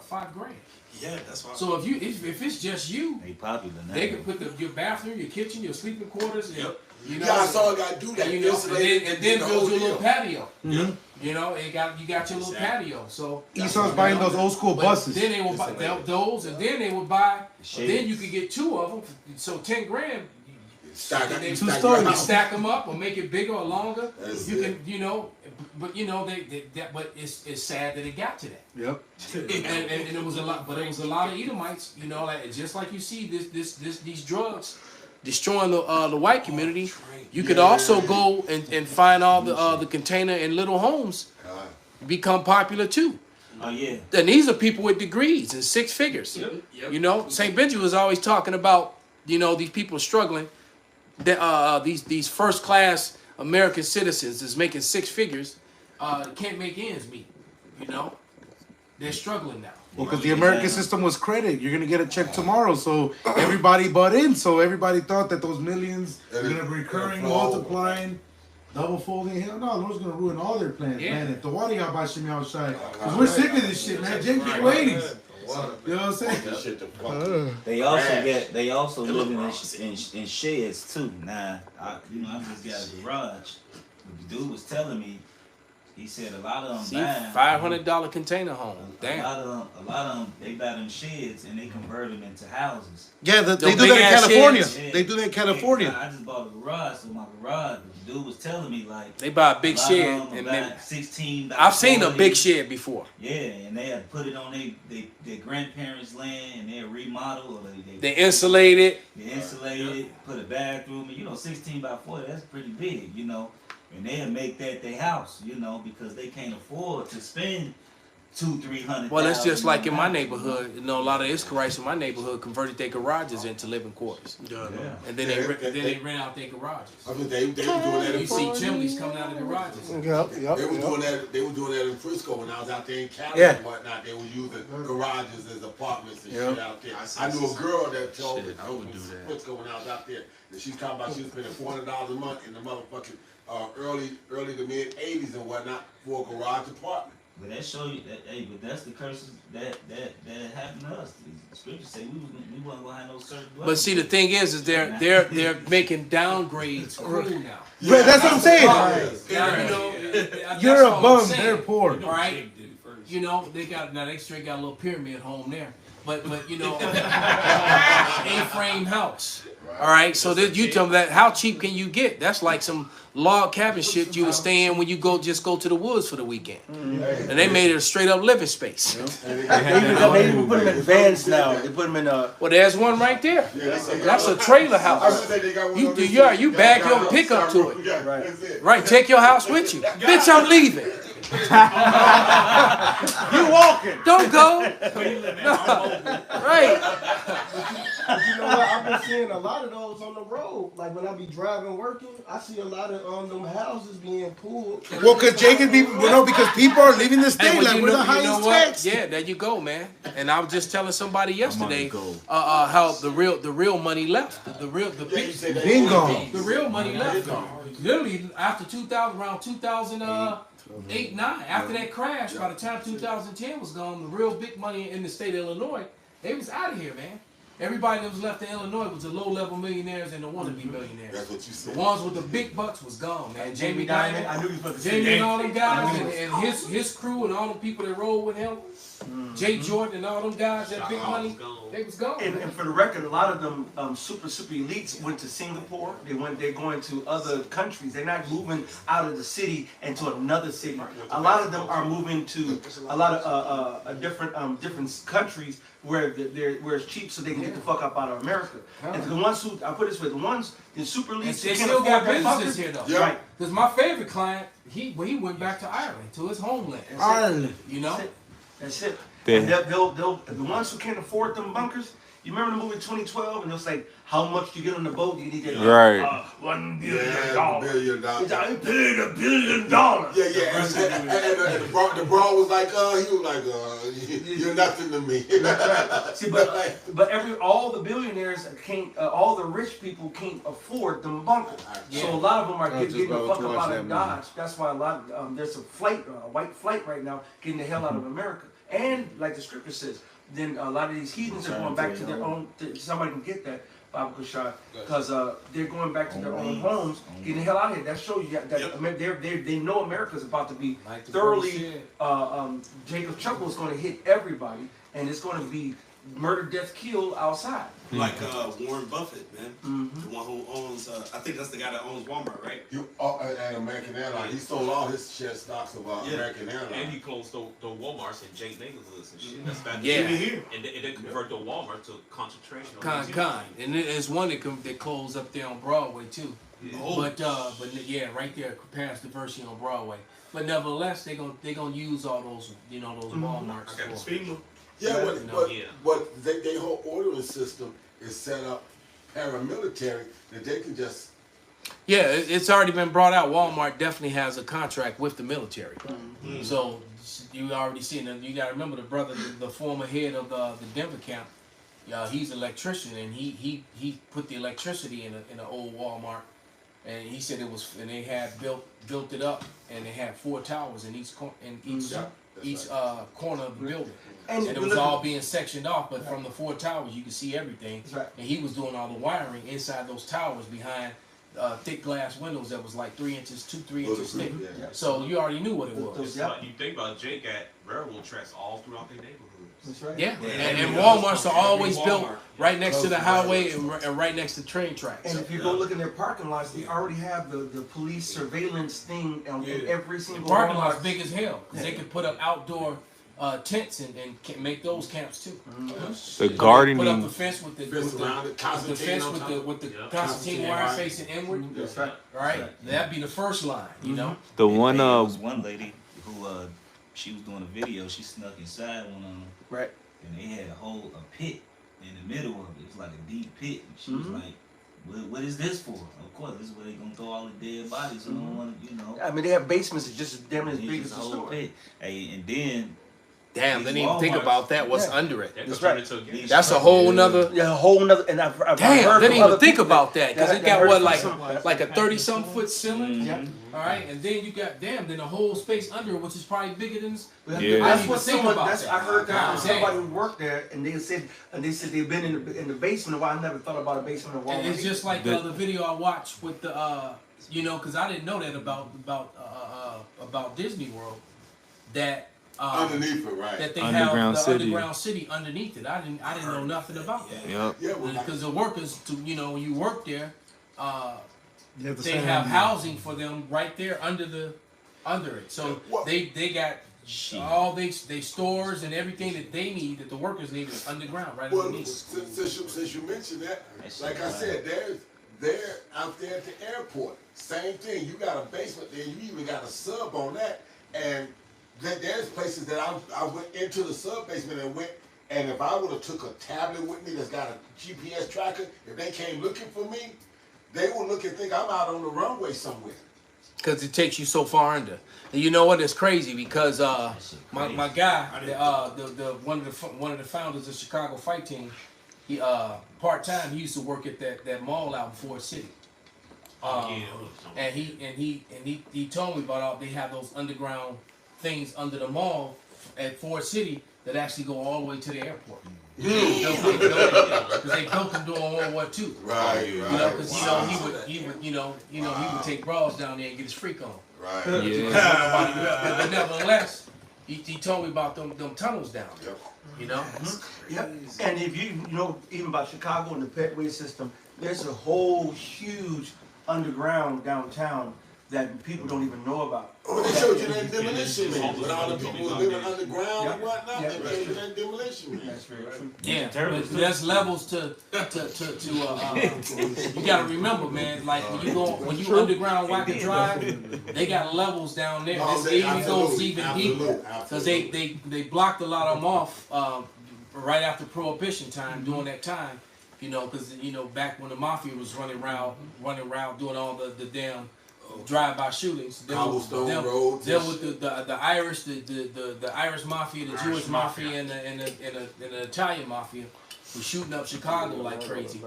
$5,000. Yeah, that's why. So if it's just you, they popular now. they could put your bathroom, your kitchen, your sleeping quarters, and Yep. you know, Yeah, I saw a guy do that. you know, Insulated and then the build whole your little deal. patio. Mhm. You know, you got your little patio. So Esau's buying those old school but buses. Then they would buy those, and then they would buy. Shades. Then you could get 2 of them. So $10,000. Stack They it. Two Stack stories. your You house. stack them up or make it bigger or longer. That's You it. can, you know, but you know but it's sad that it got to that. Yep. And it was a lot, but it was a lot of Edomites, you know, like just like you see these drugs destroying the white community. You could also go and find all the container and little homes become popular too. Oh yeah. And these are people with degrees and 6 figures. Yep. You know, St. Benjamin was always talking about, you know, these people struggling. That these first class American citizens is making 6 figures, can't make ends meet. You know, they're struggling now. Well, because the American system was credit. You're gonna get a check tomorrow, so everybody bought in. So everybody thought that those millions were gonna be recurring, multiplying, double folding. Hell no, Lord's gonna ruin all their plans, Yeah. man. If the water got by Shimmy outside, because we're sick of this shit, man. Jake keep waiting. You know what I'm saying? That shit the fuck. They also living in sheds too. Nah, I just got a garage. The dude was telling me He said a lot of them See, buying $500 container home. A Damn. lot of them, they buy them sheds and they convert them into houses. Yeah, they Those do that in big-ass California. Yeah. They do that in California. I just bought a garage, so my garage, the dude was telling me like They buy a big lot shed of them and buy then 16 by I've seen a 40. big shed before. Yeah, and they had put it on their grandparents' land and they remodel or They insulate it. They insulated, put a bathroom, and 16 by 40, that's pretty big, And they'll make that their house, because they can't afford to spend $200,000-$300,000. Well, it's just like in my neighborhood. A lot of Israelites in my neighborhood converted their garages into living quarters. Yeah. And then they rent out their garages. I mean, they were doing that. You see chimneys coming out of the garages. Yep. They were doing that. They were doing that in Frisco when I was out there in Cali Yeah. and whatnot. They were using garages as apartments and Yeah. shit out there. I knew a girl that told me I would do from that. Frisco when I was out there that she's talking about she was spending $400 a month in the motherfucking early to mid '80s and whatnot for a garage apartment. But that show you that, hey, but that's the curses that happened to us. The scriptures say we wasn't gonna have no certain. But see, the thing is they're making downgrades cool now. But that's what I'm saying. Now, You're a that's all I'm bum. saying. They're poor. All right. They straight got a little pyramid home there. But A-frame house. All right, so you tell me that how cheap can you get? That's like some log cabin shit you would stay in when you go to the woods for the weekend. And they made it a straight up living space. They even put them in vans now. They put them in Well, there's one right there. That's a trailer house. You bag your pickup to it. Right, take your house with you. Bitch, I'm leaving. You walking. Don't go. Right. But you know what? I've been seeing a lot of those on the road. Like when I be driving, working, I see a lot of them houses being pulled. Well, because people are leaving the state. Like we're the highest tax. Yeah, there you go, man. And I was just telling somebody yesterday how the real money left. The real money left. Literally after 2000, around 2008, 9. After that crash, by the time 2010 was gone, the real big money in the state of Illinois, they was out of here, man. Everybody that was left in Illinois was the low-level millionaires and the wannabe millionaires. That's what you said. The ones with the big bucks was gone, man. Jamie Dimon. I knew you was about to say Jamie and all them guys and his crew and all them people that rolled with him. Jay Jordan and all them guys that big money, they was gone. And for the record, a lot of them super elites went to Singapore. They're going to other countries. They're not moving out of the city into another city. A lot of them are moving to a lot of different countries where it's cheap, so they can get the fuck up out of America. And the ones who I put it this way, the super elites, They still got businesses here though. Yeah. Right. Because my favorite client, he went back to Ireland, to his homeland. Ireland. That's it. And they'll the ones who can't afford them bunkers. You remember the movie 2012, and it was like, how much you get on the boat? You need to Right. $1 billion. $1 billion. I paid $1 billion. Yeah. And the bro was like, he was like, you're nothing to me. See, but all the billionaires can't, all the rich people can't afford them bunkers. So a lot of them are getting the fuck up out of Dodge. That's why a lot of there's a flight, a white flight right now, getting the hell out of America. And like the scripture says, then a lot of these heathens are going back to their own. Somebody can get that, Baba Kushai, because they're going back to their own homes, getting the hell out of here. That shows you that they know America's about to be thoroughly. Jacob Chuckle is going to hit everybody, and it's going to be murder, death, kill outside. Like Warren Buffett, man, the one who owns. I think that's the guy that owns Walmart, right? And American Airlines. He sold all his share stocks of American Airlines. And he closed the Walmarts in Jake neighborhoods and shit. That's back Yeah. here. And they convert the Walmart to concentration. Con. And there's one that closed up there on Broadway too. Yeah. But yeah, right there, past Diversity on Broadway. But nevertheless, they gonna use all those those Walmarts I got the for. speed. Yeah, but their whole ordering system is set up paramilitary that they can just. Yeah, it's already been brought out. Walmart definitely has a contract with the military. So you already seen it. You got to remember the brother, the former head of the Denver camp. He's an electrician, and he put the electricity in an old Walmart, and he said it was, and they had built it up, and they had 4 towers in each corner of the building. And it was all being sectioned off, but from the 4 towers you could see everything. That's right. And he was doing all the wiring inside those towers behind thick glass windows that was like 3 inches, 3 inches thick. Yeah. So you already knew what it was. It's like, you think about Jake got railroad tracks all throughout their neighborhoods. That's right. Yeah, and Walmarts are always built right next to the highway and right next to train tracks. And if you go look in their parking lots, they already have the police surveillance thing on in every The single parking Walmart. lot's big as hell. 'Cause they could put up outdoor tents and make those camps too. The So they gardening. put up the fence with the Fence around it, with the Constantine fence on with top. the Yeah. concertina wire Constantine facing inward. That's right. Right, that'd be the first line. You know. The one There was one lady who she was doing a video. She snuck inside one of them, Right. and they had a pit in the middle of it. It was like a deep pit. And she was like, "What is this for?" Of course, this is where they gonna throw all the dead bodies. So don't want to, you know. I mean, they have basements that's just damn near as It's big just as a the whole store. pit. Hey, and then Damn, these didn't even think Walmarts- about that. What's Yeah. under it? That That's could turn right. into a game. That's a whole nother. Yeah, a whole nother. And I've Damn, heard didn't from other even think people about that because that it got heard what from like some- like a 30-some foot ceiling. Yeah. All right, and then you got then a whole space under it, which is probably bigger than. Yeah. I That's didn't what even think someone. about That's that. I heard that from God somebody damn. who worked there, and they said they've been in the basement. Well, I never thought about a basement of Walmart. And it's just like the other video I watched with the you know, because I didn't know that about Disney World, that Underneath it, right? that they Underground have the city. underground city underneath it. I didn't know nothing about that. Yep. Yeah, well, Because the workers, when you work there, You have to they sign have on. housing for them right there under it. So What? they got all they stores and everything that they need, that the workers need, is underground right Well, underneath. since you mentioned that, like I said, they're out there at the airport. Same thing. You got a basement there. You even got a sub on that. And there's places that I went into the sub basement and if I would have took a tablet with me that's got a GPS tracker, if they came looking for me, they would look and think I'm out on the runway somewhere. Because it takes you so far under. And you know what? It's crazy because my guy, the one of the founders of Chicago Fight Team, he part-time he used to work at that mall out in Ford City. And he told me about they have those underground things under the mall at Ford City that actually go all the way to the airport. Because they built them during World War II. Right, You know, because he would take bras down there and get his freak on. Right. But nevertheless, he told me about them tunnels down there. Yep. You know. Yep. And if you know even about Chicago and the Petway system, there's a whole huge underground downtown that people don't even know about. Oh, they showed you that demolition man. When all the people was living underground Yep. and whatnot, Yep. they showed you that demolition man. That's very true. Yeah, but there's levels to you gotta remember, man, like when you underground Wacker Drive, they got levels down there. No, This they- even goes absolutely, even absolutely, deeper. Because absolutely. they blocked a lot of them off right after Prohibition time, during that time, you know, because back when the mafia was running around doing all the damn drive-by shootings. Cobblestone roads. There with the Irish, the Irish mafia, the Jewish mafia, and the Italian mafia was shooting up Chicago like crazy.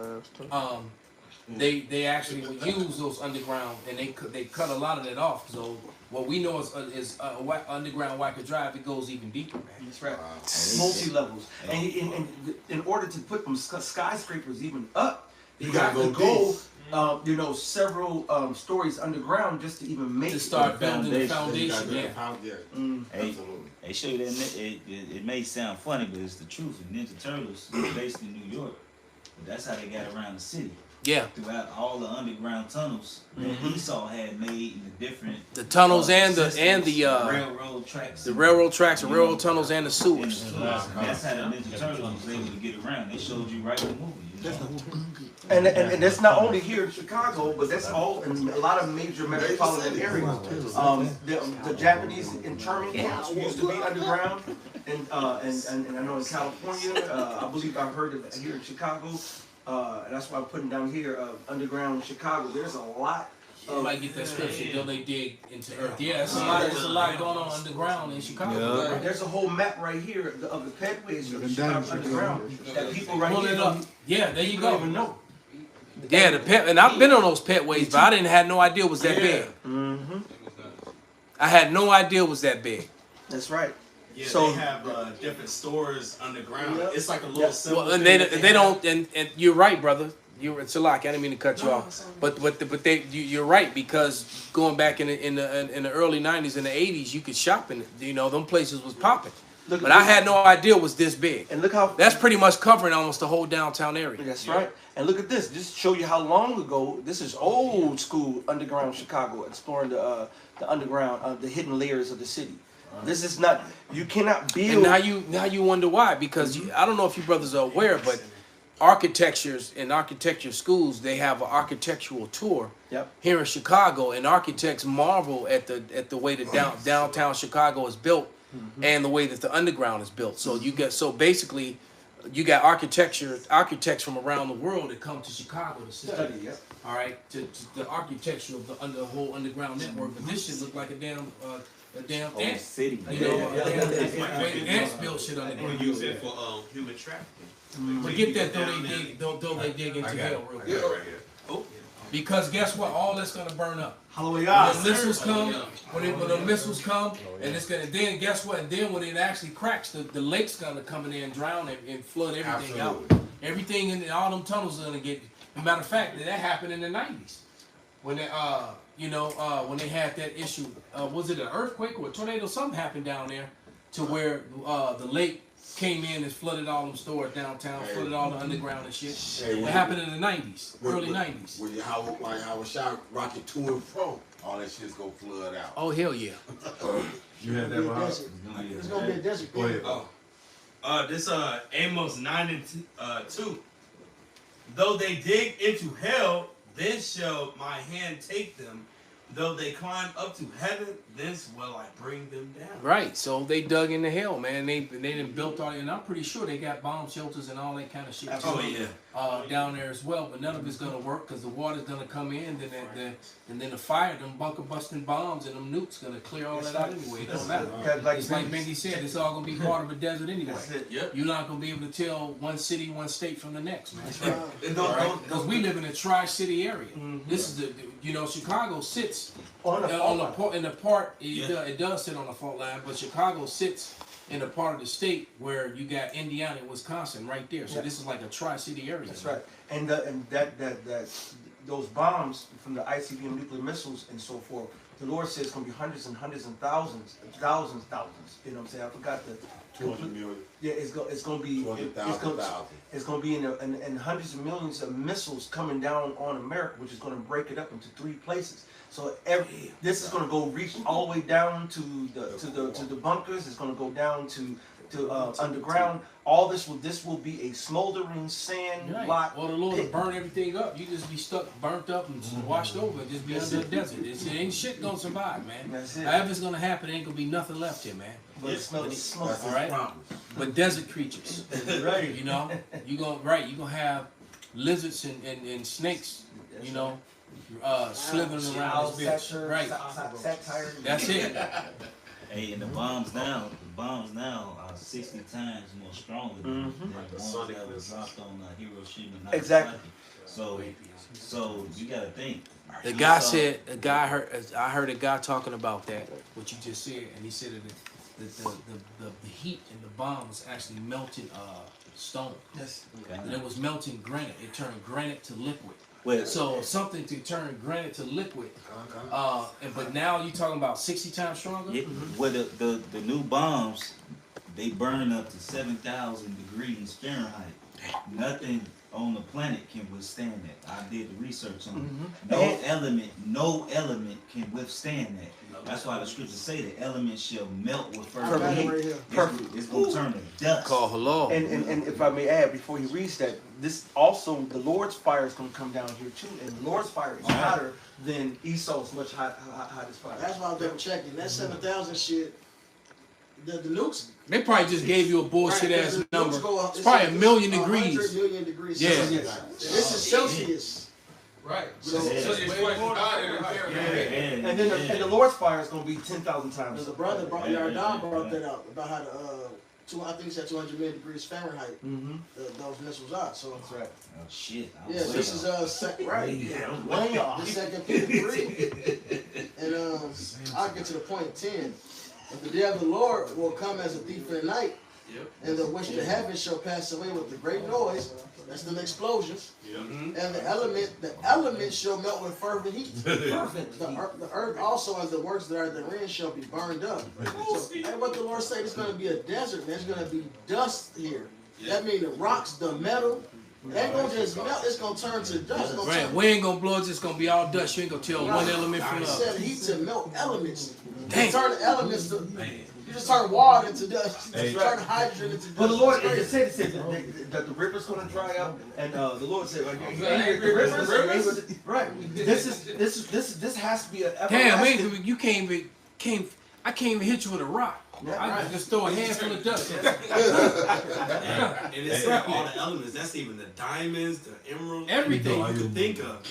They actually would use those underground, and they cut a lot of that off. So what we know is underground Wacker Drive. It goes even deeper, man. That's right. Multi-levels. And in order to put them skyscrapers even up, you got to go several stories underground just to even make To it. start building the You foundation. got Yeah. that pound- yeah. Hey, Absolutely. they show you that it may sound funny, but it's the truth. Ninja Turtles was based in New York, but that's how they got around the city. Yeah. Throughout all the underground tunnels that Esau had made in the different The tunnels and the railroad tracks, the railroad tracks, the railroad tunnels, and the sewers. That's how the Ninja Turtles was able to get around. They showed you right in the movie. You know? And that's not only here in Chicago, but that's all in a lot of major metropolitan areas. The Japanese internment camps used to be underground, and I know in California, I believe I've heard of it here in Chicago. And that's why I'm putting down here underground Chicago. There's a lot. You might get that scripture, though they dig into earth. Yeah, there's a lot going on underground in Chicago. Right. There's a whole map right here of the Petways of Chicago underground that people right Pull here it up. Yeah, there you don't go. even know. Yeah, the pet, and I've been on those petways, but I didn't have no idea it was that big. Mm-hmm. I had no idea it was that big. That's right. Yeah, So- they have different stores underground. Yep. It's like a little Yep. simple Well, and thing they that don't, and you're right, brother. It's a lot. I didn't mean to cut you off, but you're right, because going back in the early '90s and the '80s, you could shop in it. Them places was popping. But I had no idea it was this big. And look how that's pretty much covering almost the whole downtown area. That's right. And look at this. Just to show you how long ago. This is old school underground Chicago, exploring the underground, the hidden layers of the city. This is not. You cannot build. And now you wonder why, because I don't know if you brothers are aware, but architectures in architecture schools, they have an architectural tour here in Chicago, and architects marvel at the way that downtown Chicago is built. And the way that the underground is built. So basically you got architects from around the world that come to Chicago to study. All right, to the architecture of the whole underground network. But this shit look like a damn ant city. Ants built shit underground. Use it for human trafficking. Forget that though they dig into hell real quick. Because guess what? All that's gonna burn up. Hallelujah. When the missiles come, when the missiles come, and it's gonna then guess what? And then when it actually cracks, the lake's gonna come in there and drown and flood everything out. Everything in all them tunnels are gonna get. As a matter of fact, that happened in the '90s when they when they had that issue. Was it an earthquake or a tornado? Something happened down there to where the lake came in and flooded all them stores downtown, flooded all the underground and shit. It happened in the '90s, early '90s. When how was shot rocket to and fro, all that shit's gonna flood out. Oh hell yeah! You had that one. It's gonna be a desert. Go ahead. This Amos 9 and 2. Though they dig into hell, then shall my hand take them. Though they climb up to heaven, thence will I bring them down. Right, so they dug into hell, man. They done built all, and I'm pretty sure they got bomb shelters and all that kind of shit down there as well. But none of it's gonna work because the water's gonna come in, and then the fire, them bunker busting bombs and them nukes gonna clear all that out anyway. It don't matter. It's like Benji said, it's all gonna be part of a desert anyway. You're not gonna be able to tell one city, one state from the next, man. Because we live in a tri-city area. This is Chicago sits in the part. It does sit on the fault line, but Chicago sits in a part of the state where you got Indiana and Wisconsin right there. So this is like a tri-city area. That's right. And those bombs from the ICBM nuclear missiles and so forth, the Lord says it's gonna be hundreds and hundreds and thousands. You know what I'm saying? I forgot the 200 million. Yeah, it's gonna be it's gonna be in hundreds of millions of missiles coming down on America, which is gonna break it up into 3 places. So this is gonna go reach all the way down to the bunkers. It's gonna go down to underground. All this will be a smoldering sand lot. Well, the Lord will burn everything up. You just be stuck, burnt up, and washed over, and just be under the desert. It ain't shit gonna survive, man. That's it. However it's gonna happen, ain't gonna be nothing left here, man. But it smells smoke. All right. But desert creatures, right? You gonna have lizards and snakes, slithering around this bitch. Right. That's it. Hey, and the bombs now are 60 times more stronger than the ones that was dropped on Hiroshima and Nagasaki. Exactly. So you gotta think. The guy said, I heard a guy talking about that, what you just said, and he said that the heat in the bomb was actually melting stone. Yes. And it was melting granite. It turned granite to liquid. Well, so something to turn granite to liquid. But now you're talking about 60 times stronger? Yeah. Well, the new bombs, they burn up to 7,000 degrees Fahrenheit. Nothing on the planet can withstand that. I did the research on it. No element can withstand that. That's why the scriptures say the elements shall melt with fervor heat. Perfect. It's going to turn to dust. Call hello. And if I may add, before he reads that, this also, the Lord's fire is going to come down here too. And the Lord's fire is hotter than Esau's much hottest fire. That's why I'm double checking. That 7,000 shit, the nukes. They probably just gave you a bullshit ass number. It's probably 1 million degrees. 100 million degrees. Yeah. This is Celsius. Right. So it's way hotter than Fahrenheit. And the Lord's fire is going to be 10,000 times. The brother Yardan brought that up about how I think he said 200 million degrees Fahrenheit. Those missiles are. So that's right. Oh shit. Yeah, this is right. Way off. The 2nd degree. And I'll get to the point 10. But the day of the Lord will come as a thief in the night, And the which the heavens shall pass away with the great noise. That's the explosions. And the element shall melt with fervent heat. The earth also and the works that are therein shall be burned up. So, and what the Lord said, it's going to be a desert, man. There's going to be dust here. That means the rocks, the metal, it ain't going to just melt. It's going to turn to dust. Right. We ain't going to blow it. It's going to be all dust. You ain't going to tell one element from He the said other. heat to melt elements. Dang. You turn the elements to... You just turn water into dust. You turn hydrogen into dust. But the Lord, it said that the river's going to dry up, and the Lord said, right? This has to be an everlasting. Damn, you can't even I can't even hit you with a rock. I can just throw a handful of dust. And it's like all the elements. That's even the diamonds, the emeralds, everything you can think of.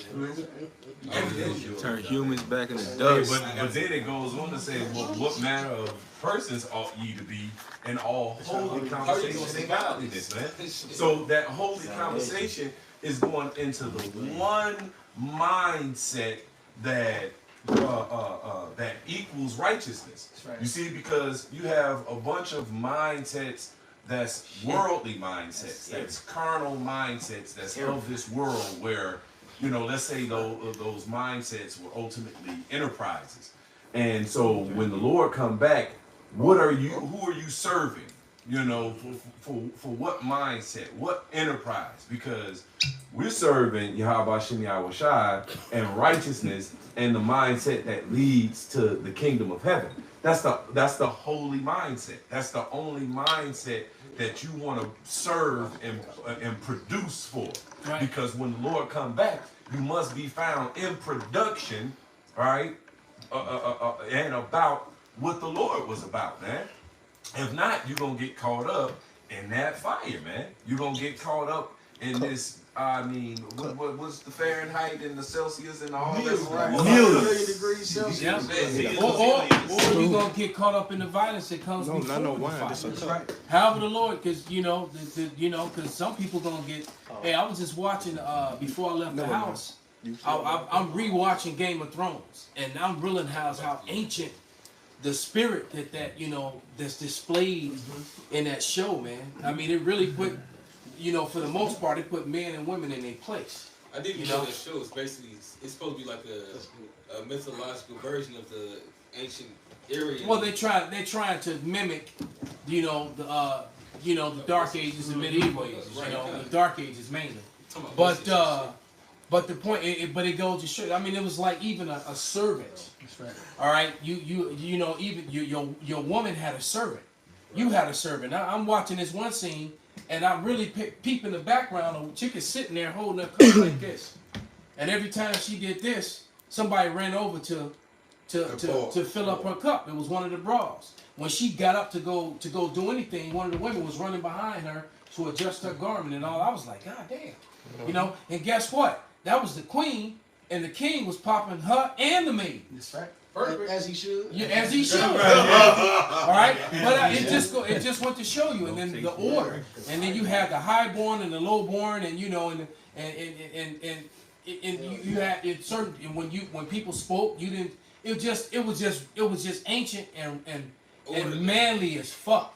You turn humans back into Hey, dust. but then it goes on to say, well, what manner of persons ought ye to be in all holy conversation and godliness, man? So that holy conversation is going into the one mindset that that equals righteousness. Right. You see, because you have a bunch of mindsets that's worldly mindsets, that's carnal mindsets, that's of this world where, you know, let's say those mindsets were ultimately enterprises. And so when the Lord come back, who are you serving? You know, for what mindset, what enterprise? Because we're serving Yahweh Shem Yahweh Shai and righteousness and the mindset that leads to the kingdom of heaven. That's the holy mindset. That's the only mindset that you want to serve and produce for. Right. Because when the Lord come back, you must be found in production, right? And about what the Lord was about, man. If not, you're going to get caught up in that fire, man. You're going to get caught up in this, I mean, what's the Fahrenheit and the Celsius and all that stuff? Million degrees Celsius. Yeah. Or you're going to get caught up in the violence that comes before not no the wine. fire. Just a That's cup. right. However the Lord, because, you know, because some people going to get, hey, I was just watching, before I left the house, I'm rewatching Game of Thrones, and I'm realizing how ancient the spirit that you know that's displayed in that show, man. I mean, it really put, you know, for the most part, it put men and women in their place. I didn't know that show is basically it's supposed to be like a mythological version of the ancient Aryan. Well, they're trying to mimic, you know, the Dark Ages and medieval ages. You know, the Dark Ages mainly. But the point, but it goes to show. I mean, it was like even a servant. That's right. All right, you know, even your woman had a servant. You had a servant. Now, I'm watching this one scene, and I really peep in the background. A chick is sitting there holding her cup like this, and every time she did this, somebody ran over to fill up her cup. It was one of the bras. When she got up to go do anything, one of the women was running behind her to adjust her garment and all. I was like, God damn, you know. And guess what? That was the queen, and the king was popping her and the maid. That's right. Perfect. As he should. Yeah, as he should. All right, but it just went to show you, and then the order, and then you have the highborn and the lowborn, and you know, and you had it certain. And when people spoke, you didn't. It was just ancient and manly as fuck.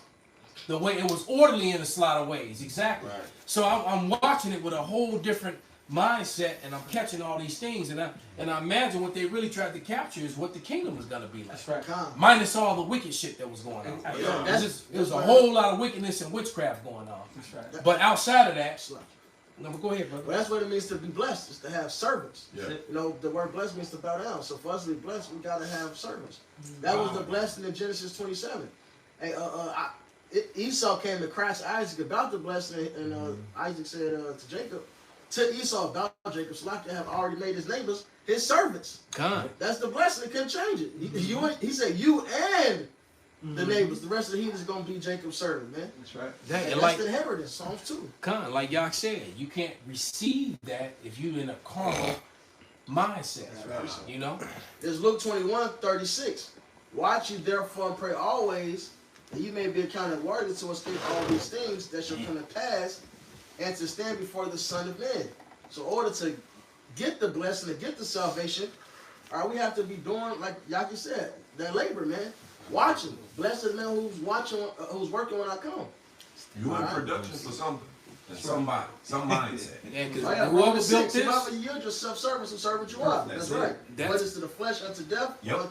The way it was orderly in a lot of ways, exactly. Right. So I'm watching it with a whole different mindset, and I'm catching all these things, and I imagine what they really tried to capture is what the kingdom was gonna be like. That's right. Minus all the wicked shit that was going on. There was a whole lot of wickedness and witchcraft going on. That's right. But outside of that, no, but go ahead, brother. Well, that's what it means to be blessed, is to have servants. Yeah. You know, the word blessed means to bow down. So for us to be blessed, we gotta have servants. That was the blessing in Genesis 27. Hey, Esau came to crash Isaac about the blessing, and Isaac said to Jacob, to Esau about Jacob, so like to have already made his neighbors his servants. God. That's the blessing. It couldn't change it. He said you and the neighbors. The rest of the heathen is going to be Jacob's servant, man. That's right. And that's the inheritance, Psalms 2. Con, like y'all said, you can't receive that if you're in a carnal mindset. Right. You know? There's Luke 21:36. Watch you therefore and pray always, that you may be accounted worthy to escape all these things that shall come to pass, and to stand before the Son of Man. So in order to get the blessing, to get the salvation, all right, we have to be doing, like Yaki said, that labor, man. Watching. Blessed the man who's watching, who's working when I come. You in production for something. Somebody, some mindset. Yeah, because Whoever whoever built built this, you yield yourself service and serve what you are. That's right. That's- Whether it's to the flesh unto death, or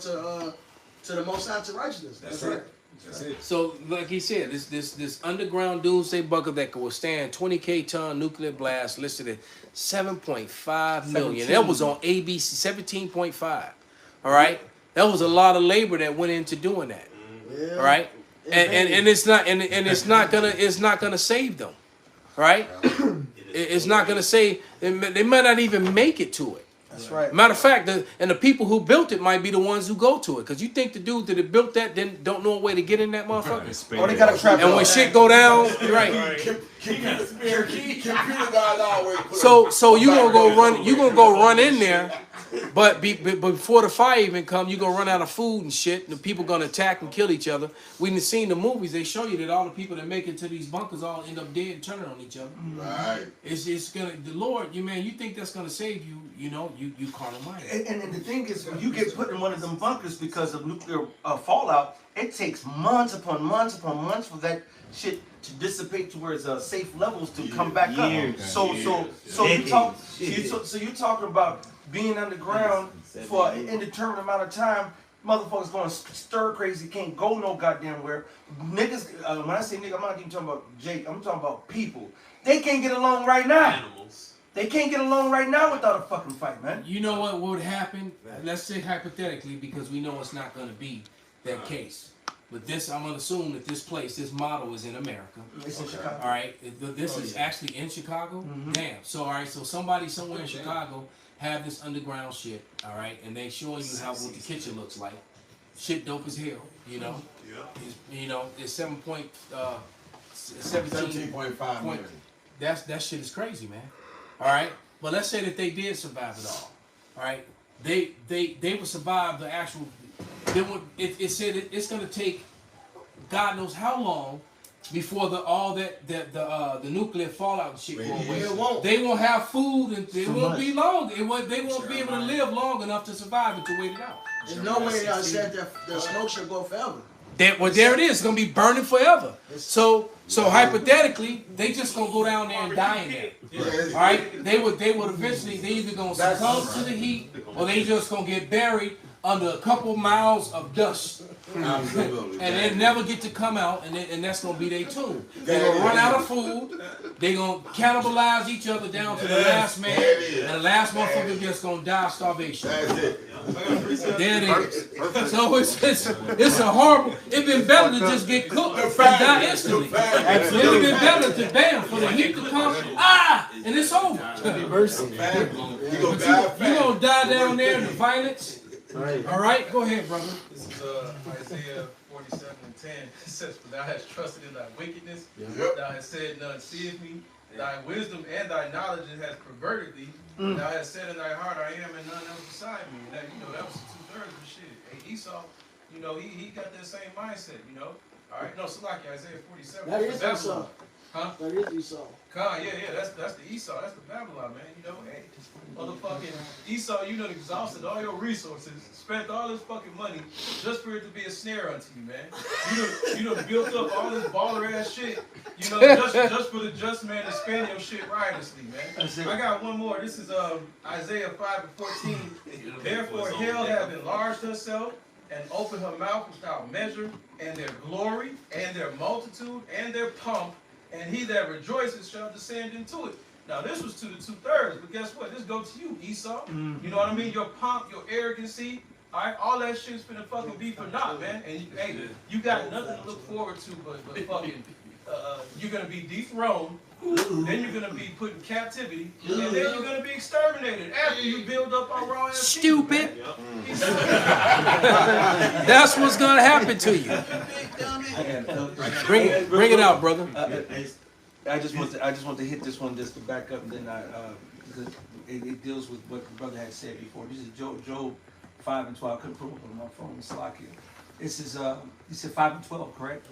to the Most High to righteousness. That's right. That's it. so like he said, this underground doomsday bunker that could withstand 20K ton nuclear blast listed at 7.5 million. That was on ABC 17.5. All right, that was a lot of labor that went into doing that. Yeah. All right, and it's not and it's not gonna save them. Right, it's not gonna save. They might not even make it to it. That's right. Matter of fact, the people who built it might be the ones who go to it. Because you think the dude that built that then don't know a way to get in that motherfucker. Oh, they got a trap. And when shit go down, you're right. Computer guys always put So you gonna go run in there, but before the fire even come, you gonna run out of food and shit, and the people gonna attack and kill each other. We done seen the movies, they show you that all the people that make it to these bunkers all end up dead and turning on each other. Right. It's gonna, the Lord, you think that's gonna save you, you carnal minded. And the thing is, when you get put in one of them bunkers because of nuclear fallout, it takes months upon months upon months for that shit to dissipate to where it's safe levels to come back up. So you're talking about being underground for an indeterminate amount of time. Motherfuckers going stir crazy, can't go no goddamn where. Niggas, when I say nigga, I'm not even talking about Jake. I'm talking about people. They can't get along right now. Animals. They can't get along right now without a fucking fight, man. You know what would happen? Let's say hypothetically, because we know it's not going to be that case. But this, I'm going to assume that this model is in America. It's in Chicago. All right, this is actually in Chicago. Damn. So all right, so somebody somewhere in Chicago have this underground shit. All right, and they showing you what the kitchen looks like. Shit dope as hell. It's 17.5 million. That shit is crazy, man. All right, but let's say that they did survive it all. All right, they would survive the actual. It said it's gonna take God knows how long before the nuclear fallout and shit go away. They won't have food and it won't be long. They won't be able to live long enough to survive it to wait it out. There's no way y'all said that the smoke should go forever. There it is. It's gonna be burning forever. So hypothetically, they just gonna go down there and die in there. All right. They would eventually. They either gonna succumb to the heat or they just gonna get buried under a couple miles of dust. Absolutely. And they never get to come out, and that's gonna be their tomb. They're gonna run out of food. They're gonna cannibalize each other down to the last man, and the last motherfucker just gonna die of starvation. That's it. There it is. So it's a horrible. It'd been better to just get cooked and die instantly. It'd been better to for the heat to come. And it's over. You're gonna die down there in the violence. All right, go ahead, brother. This is Isaiah 47:10. It says, "For thou hast trusted in thy wickedness, thou hast said, none seeth me. Thy wisdom and thy knowledge has perverted thee. Thou hast said in thy heart, I am, and none else beside me." And that, that was 2/3 of the shit. Hey, Esau, he got that same mindset, All right, no, Salaki, Isaiah 47. That is Esau. Huh? That is Esau. Yeah, that's the Esau. That's the Babylon, man. Hey, motherfucking Esau, exhausted all your resources, spent all this fucking money just for it to be a snare unto you, man. You done built up all this baller ass shit, just for the just man to spend your shit riotously, man. I got one more. This is Isaiah 5:14. "Therefore hell hath enlarged herself and opened her mouth without measure, and their glory, and their multitude, and their pomp, and he that rejoices shall descend into it." Now this was to the 2/3, but guess what? This goes to you, Esau. You know what I mean? Your pomp, your arrogancy, all right, all that shit's finna fucking be for naught, man. And you got nothing to look forward to but fucking, you're gonna be dethroned, then you're gonna be put in captivity, and then you're gonna be exterminated after you build up our raw ass. Stupid. That's what's gonna happen to you. Bring it out, brother. I just want to hit this one just to back up, and then because it deals with what the brother had said before. This is Job 5:12. I couldn't put it up on my phone. Slakia. This is you said 5:12, correct?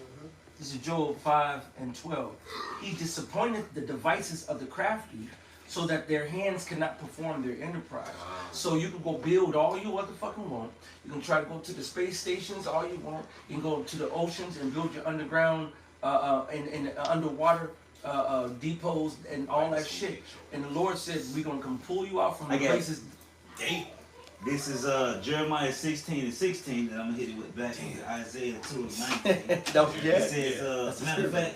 This is Job 5:12. He disappointed the devices of the crafty, so that their hands cannot perform their enterprise. So you can go build all you other fucking want. You can try to go to the space stations all you want. You can go to the oceans and build your underground in underwater depots and all that shit. And the Lord said, we're gonna come pull you out from the places. This is Jeremiah 16:16, and I'm gonna hit it with back to Isaiah 2:19. Don't forget. It says, as a matter of fact,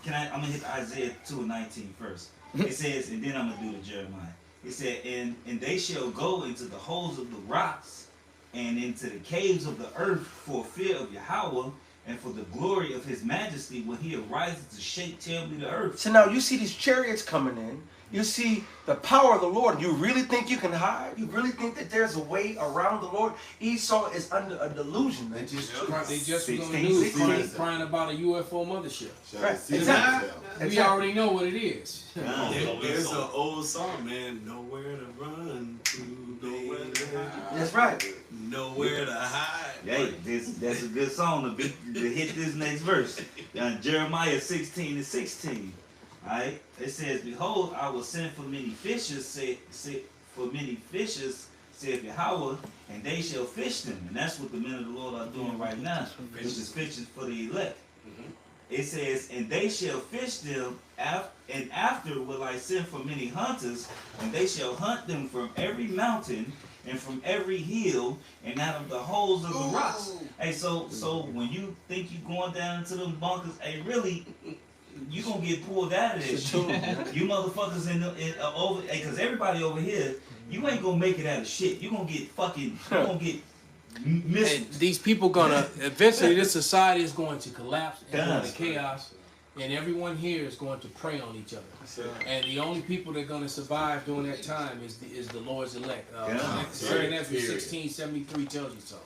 I'm gonna hit Isaiah 2:19 first. It says, and then I'm gonna do the Jeremiah. It said, and they shall go into the holes of the rocks and into the caves of the earth for fear of Yahweh and for the glory of his majesty when he arises to shake terribly the earth. So now you see these chariots coming in. You see the power of the Lord. You really think you can hide? You really think that there's a way around the Lord? Esau is under a delusion, man. They just were going to do crying about a UFO mothership. Right. Exactly. We already know what it is. There's an old song, man. Nowhere to run to, nowhere to hide. That's right. Nowhere to hide. Hey, that's a good song to hit this next verse. Jeremiah 16:16. Alright, it says, behold, I will send for many fishers, saith Yahweh, and they shall fish them. And that's what the men of the Lord are doing right now, which is fishing for the elect. It says, and they shall fish them, and after will I send for many hunters, and they shall hunt them from every mountain and from every hill and out of the holes of the rocks. Hey, so when you think you're going down into them bunkers, hey, really, you gonna get pulled out of this shit. You motherfuckers over, because everybody over here, you ain't gonna make it out of shit. You gonna get And these people gonna eventually, this society is going to collapse and go into chaos, and everyone here is going to prey on each other. And the only people that are gonna survive during that time is the Lord's elect. Second Ezra 16:73 tells you so.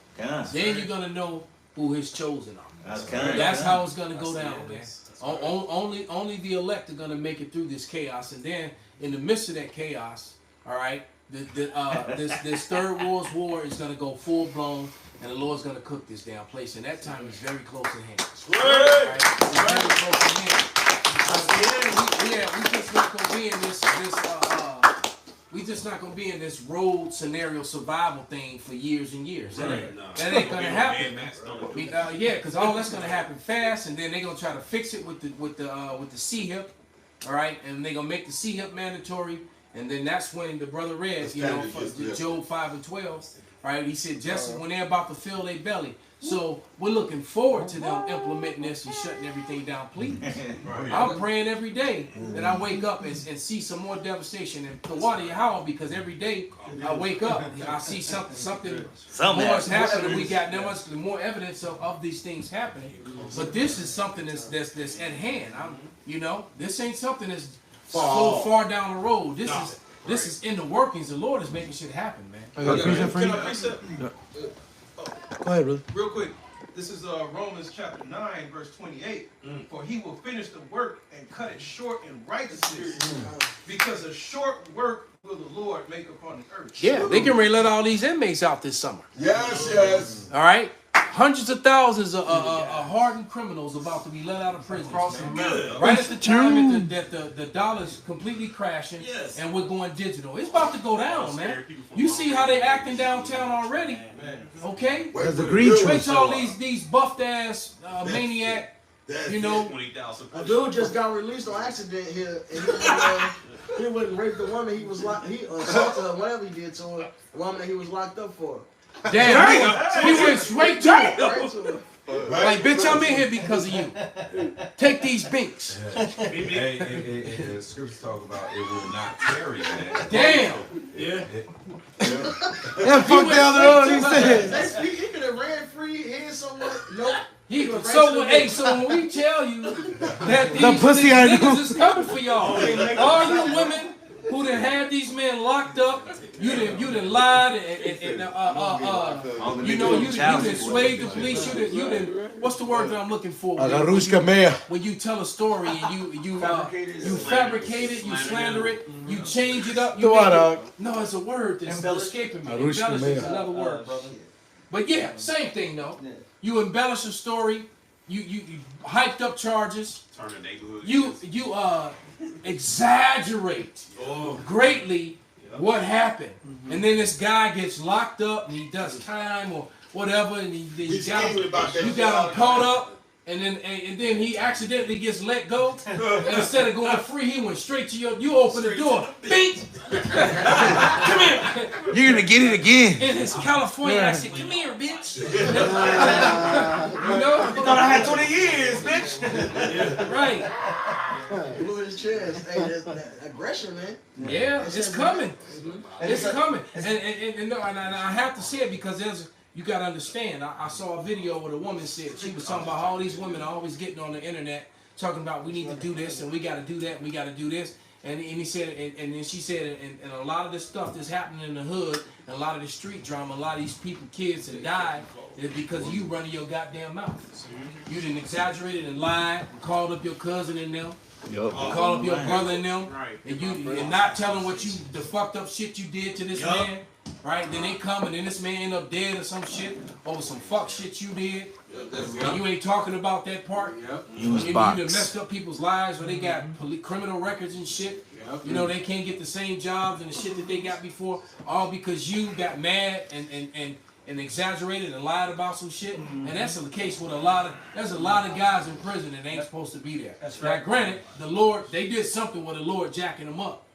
Then you're gonna know who His chosen are. That's how it's gonna go down, man. Only the elect are gonna make it through this chaos, and then in the midst of that chaos, all right, this third world's war is gonna go full blown, and the Lord's gonna cook this damn place, and that time is very close at hand. Right? It's very close at hand. We just not gonna be in this. We just not gonna be in this road scenario survival thing for years and years. That ain't gonna happen. Because all that's gonna happen fast, and then they're gonna try to fix it with the C-hip, all right, and they're gonna make the C-hip mandatory, and then that's when the brother read, Job 5:12, all right. He said just when they're about to fill their belly. So we're looking forward to them implementing this and shutting everything down, please. I'm praying every day that I wake up and see some more devastation. And the water Yahweh, because every day I wake up, I see something more is happening. We got much more evidence of these things happening. But this is something that's at hand. This ain't something that's so far down the road. This is in the workings. The Lord is making shit happen, man. Can I precept? Go ahead, brother. Real quick. This is Romans chapter 9, verse 28. For he will finish the work and cut it short in righteousness. Because a short work will the Lord make upon the earth. Yeah, they can let all these inmates out this summer. Yes. All right? Hundreds of thousands of hardened criminals about to be let out of prison. Right at the time that the dollar's completely crashing and we're going digital. It's about to go down, man. You see how they acting downtown already. Okay? Wait till all these buffed ass maniac, A dude just got released on accident here, and he wouldn't rape the woman he assaulted her, whatever he did to her, the woman that he was locked up for. Damn, he went straight to it. Like, bitch, I'm in here because of you. Take these binks. The scriptures talk about it will not tarry, man. Damn. Fuck the other one, he said. He could have ran free, hid somewhere. Nope. So when we tell you that these niggas is coming for y'all, all you women who done had these men locked up, you done lied and you done swayed the police, you done what's the word that I'm looking for? When you tell a story and you fabricate it, you slander it, you change it up. No, it's a word that's escaping me. Embellish is another word, brother. But yeah, same thing though. You embellish a story, you hyped up charges. Turn the neighborhood. You exaggerate greatly what happened, and then this guy gets locked up and he does time or whatever, and you got him caught up, And then he accidentally gets let go. And instead of going free, he went straight to you open the door. Beat! Come here! You're gonna get it again. In his California accent, come here, bitch. You know? You thought I had 20 years, bitch. Right. Blew his chest. Hey, that aggression, man. Yeah, it's coming. It's coming. And I have to say it because you got to understand. I saw a video where a woman said, she was talking about all these women are always getting on the internet talking about we need to do this and we got to do that and we got to do this. And he said, and then she said, and a lot of this stuff that's happening in the hood, and a lot of the street drama, a lot of these people, kids that died, is because you running your goddamn mouth. You didn't exaggerate it and lied and called up your cousin and them. Yup. Call up your brother and them, and not telling what the fucked up shit you did to this man, right? Then they come and then this man end up dead or some shit over some fuck shit you did. And you ain't talking about that part. You done messed up people's lives where they got criminal records and shit. You know, they can't get the same jobs and the shit that they got before, all because you got mad and exaggerated and lied about some shit. And that's the case with there's a lot of guys in prison that ain't supposed to be there. That's right. Now, granted, the Lord, they did something with the Lord jacking them up.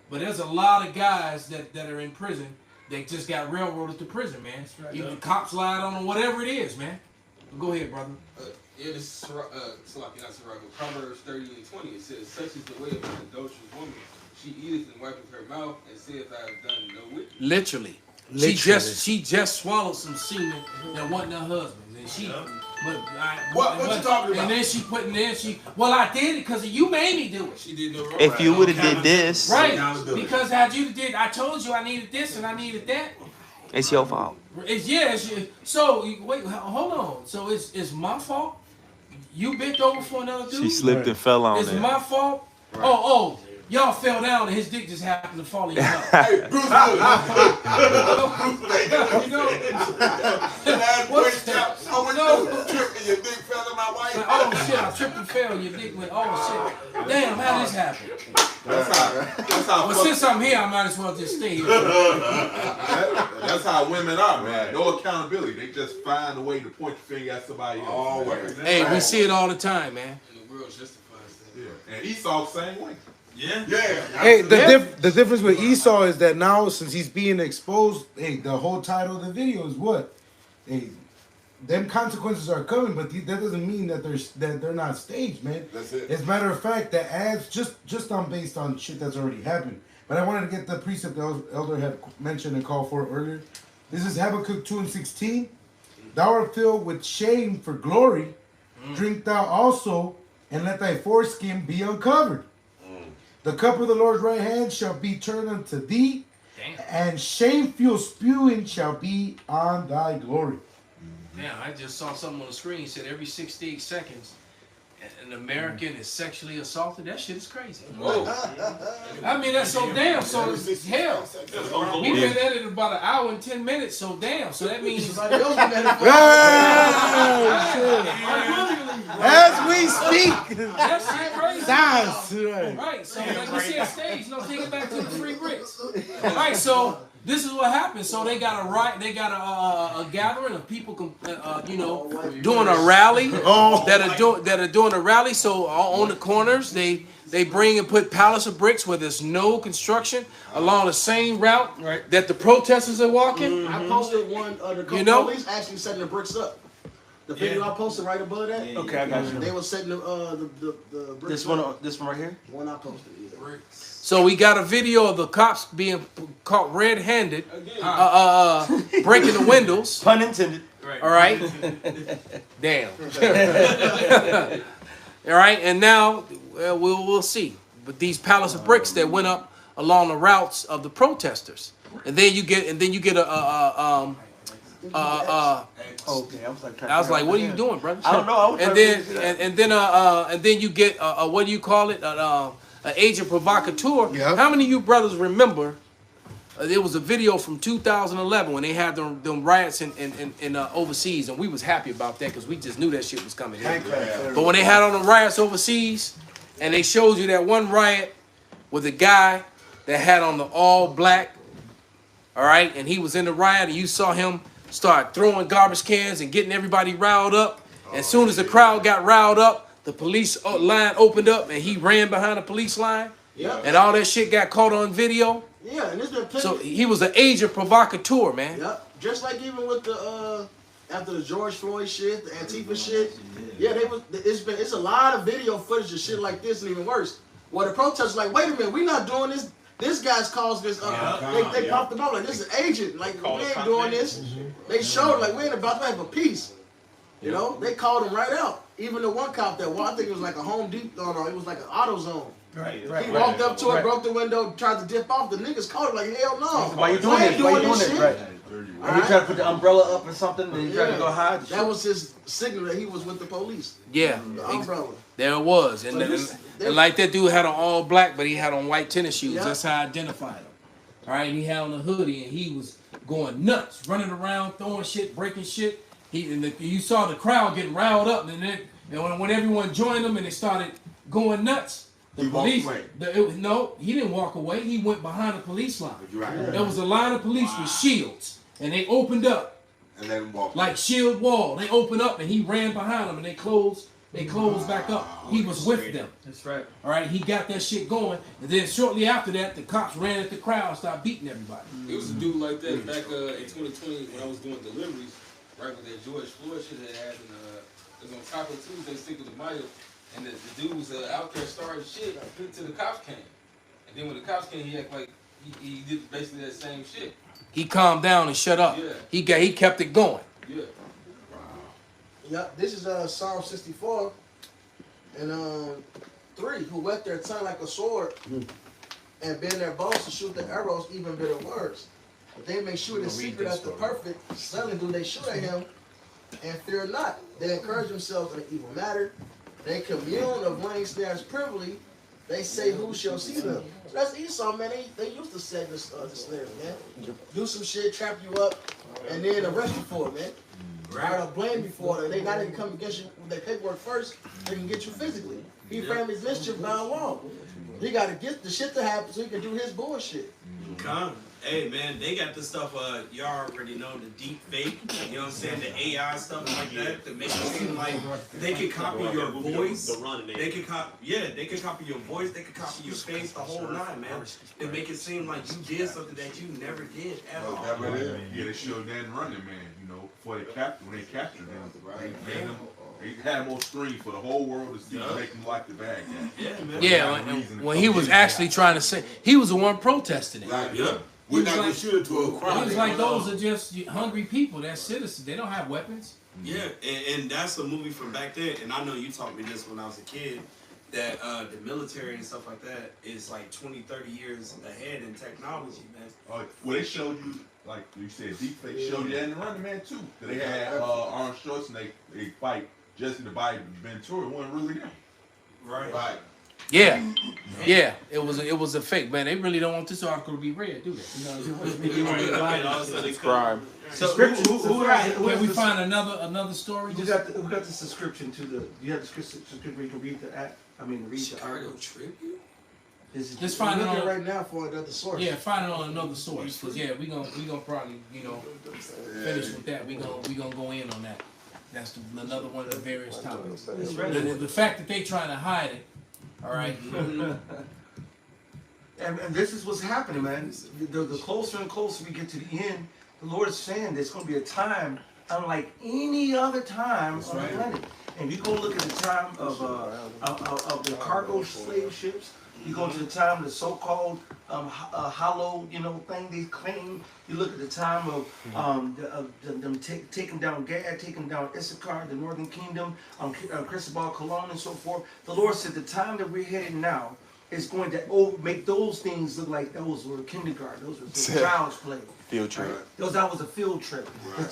But there's a lot of guys that are in prison that just got railroaded to prison, man. Right. Even the cops lied on them, whatever it is, man. Go ahead, brother. Yeah, this is Proverbs 30:20. It says, "Such is the way of an adulterous woman. She eateth and wipeth her mouth and saith, I have done no wickedness." Literally. She just swallowed some semen that wasn't her husband, and she. What you talking about? And then well, I did it because you made me do it. She did no wrong. If you would have did this, right? Because had you did, I told you I needed this and I needed that. it's your fault. So wait, hold on. So it's my fault. You bent over for another dude. She slipped and fell on it. It's my fault. Right. Oh. Y'all fell down and his dick just happened to fall in your mouth. Hey, Bruce your dick fell in my wife. Oh shit, I tripped and fell and your dick went, oh shit. Damn, how this happen? That's how well, since I'm here, I might as well just stay here. That's how women are, man. No accountability. They just find a way to point your finger at somebody else. Always. Hey, we see it all the time, man. And the world justifies that. Yeah. And Esau the same way. Yeah. Hey, the difference with Esau is that now, since he's being exposed, hey, the whole title of the video is what? Hey, them consequences are coming, but that doesn't mean that they're not staged, man. That's it. As a matter of fact, the ads just on based on shit that's already happened. But I wanted to get the precept the elder had mentioned and called for earlier. This is Habakkuk 2:16. Thou art filled with shame for glory. Drink thou also, and let thy foreskin be uncovered. The cup of the Lord's right hand shall be turned unto thee, and shameful spewing shall be on thy glory. Yeah, I just saw something on the screen said every 68 seconds an American is sexually assaulted. That shit is crazy. Whoa. I mean, that's so damn. So hell, we've been at it about an hour and 10 minutes. So damn. So that means somebody else been at it. As we speak. That shit crazy. That's right. So like we said, stage. No, take it back to the free bricks. Right. So. This is what happened. So they got a gathering of people, doing a rally. That are doing a rally. So on the corners, they bring and put pallets of bricks where there's no construction along the same route that the protesters are walking. I posted one. The police actually setting the bricks up. The video I posted right above that. Okay, I got you. They were setting the bricks. This one right here. The one I posted. Yeah. So we got a video of the cops being caught red-handed, breaking the windows. Pun intended. All right. Damn. All right, and now we'll see. But these pallets of bricks that went up along the routes of the protesters, and then you get a okay, I was like, what are you doing, brother? I don't know. And then you get what do you call it? An agent provocateur. Yep. How many of you brothers remember? There was a video from 2011 when they had them riots in overseas, and we was happy about that because we just knew that shit was coming. But when they had on the riots overseas, and they showed you that one riot with a guy that had on the all black, all right, and he was in the riot, and you saw him start throwing garbage cans and getting everybody riled up. As soon as the crowd got riled up, the police line opened up, and he ran behind the police line. Yep. And all that shit got caught on video. Yeah, and there's been plenty. So he was an agent provocateur, man. Yep. Just like even with the after the George Floyd shit, the Antifa shit. Yeah, it's a lot of video footage of shit like this, and even worse. Where the protesters like, wait a minute, we not doing this. This guy's caused this. They popped them out like this is an agent. Like we ain't doing this. They showed like we ain't about to have a peace. You know, they called him right out. Even the one cop that I think it was like a Home Depot, no, it was like an AutoZone. Right. He walked up to it, broke the window, tried to dip off. The niggas called him like, hell no. Why you doing this? Why you doing this? shit. Right. And he tried to put the umbrella up or something, and he tried to go hide. That was his signal that he was with the police. Yeah. The umbrella. There it was. And, and like that dude had on all black, but he had on white tennis shoes. Yep. That's how I identified him. All right, and he had on a hoodie, and he was going nuts, running around, throwing shit, breaking shit. You saw the crowd getting riled up, and then when everyone joined him and they started going nuts, the police. No, he didn't walk away. He went behind the police line. Right. There was a line of police with shields, and they opened up And let him walk. like shield wall. They opened up, and he ran behind them, and they closed. They closed back up. He was with them. That's right. All right, he got that shit going, and then shortly after that, the cops ran at the crowd and started beating everybody. It was a dude like that back in 2020 when I was doing deliveries, right with that George Floyd shit that happened. It was on Taco Tuesday, Cinco de Mayo, and the dude was out there starting shit until the cops came. And then when the cops came, he acted like he did basically that same shit. He calmed down and shut up. Yeah. He kept it going. Yeah. Yep, this is Psalm 64 and 3, who whet their tongue like a sword and bend their bows to shoot the arrows, even bitter words. But they make sure the secret as the perfect, suddenly do they shoot at him and fear not. They encourage themselves in an evil matter. They commune of laying snares privily. They say, who shall see them? So that's Esau, man. They used to set the snares, man. Do some shit, trap you up, and then arrest you for it, man. Right, blame you for it. They not even come against you with their paperwork first. They can get you physically. He framed his mischief by law. He got to get the shit to happen so he can do his bullshit. Come. Hey man, they got the stuff y'all already know, the deep fake, you know what I'm saying, the AI stuff like that to make it seem like they can copy your voice. They can they can copy your voice, they can copy your face, the whole nine, man. They make it seem like you did something that you never did at all. Yeah, they showed Dan running, man. You know, before they when they captured him, they made him. They had him on screen for the whole world to see, make him like the bad guy. Yeah, man. Yeah, when he was actually trying to say, he was the one protesting it. Yeah. We're not going to shoot it to a crowd. He was like, those are just hungry people. They're citizens. They don't have weapons. Yeah, and that's a movie from back then. And I know you taught me this when I was a kid, that the military and stuff like that is like 20, 30 years ahead in technology, man. Well, they showed you, like you said, deep fake showed you and the Running Man too. They had Arnold Schwarzenegger, they fight Jesse the Body Ventura. It wasn't really them. Right. Yeah, yeah, it was a fake, man. They really don't want this article to be read, do they? You know, Subscribe. So who can we find another story? Who got the subscription to the? You have the subscription where you can read the app. I mean, read the Chicago article. Tribune. Just find it on right now for another source. Yeah, find it on another source. Cause yeah, we gonna probably finish with that. We gonna go in on that. That's another one of the various topics. The fact that they trying to hide it. All right. And this is what's happening, man. The closer and closer we get to the end, the Lord is saying there's going to be a time unlike any other time on the planet. And you go look at the time of the cargo slave ships. You go to the time of the so-called hollow, thing they claim. You look at the time of them taking down Gad, taking down Issachar, the Northern Kingdom, Cristobal Colon, and so forth. The Lord said the time that we're heading now is going to make those things look like those were kindergarten. Those were child's play. Field trip. That was a field trip.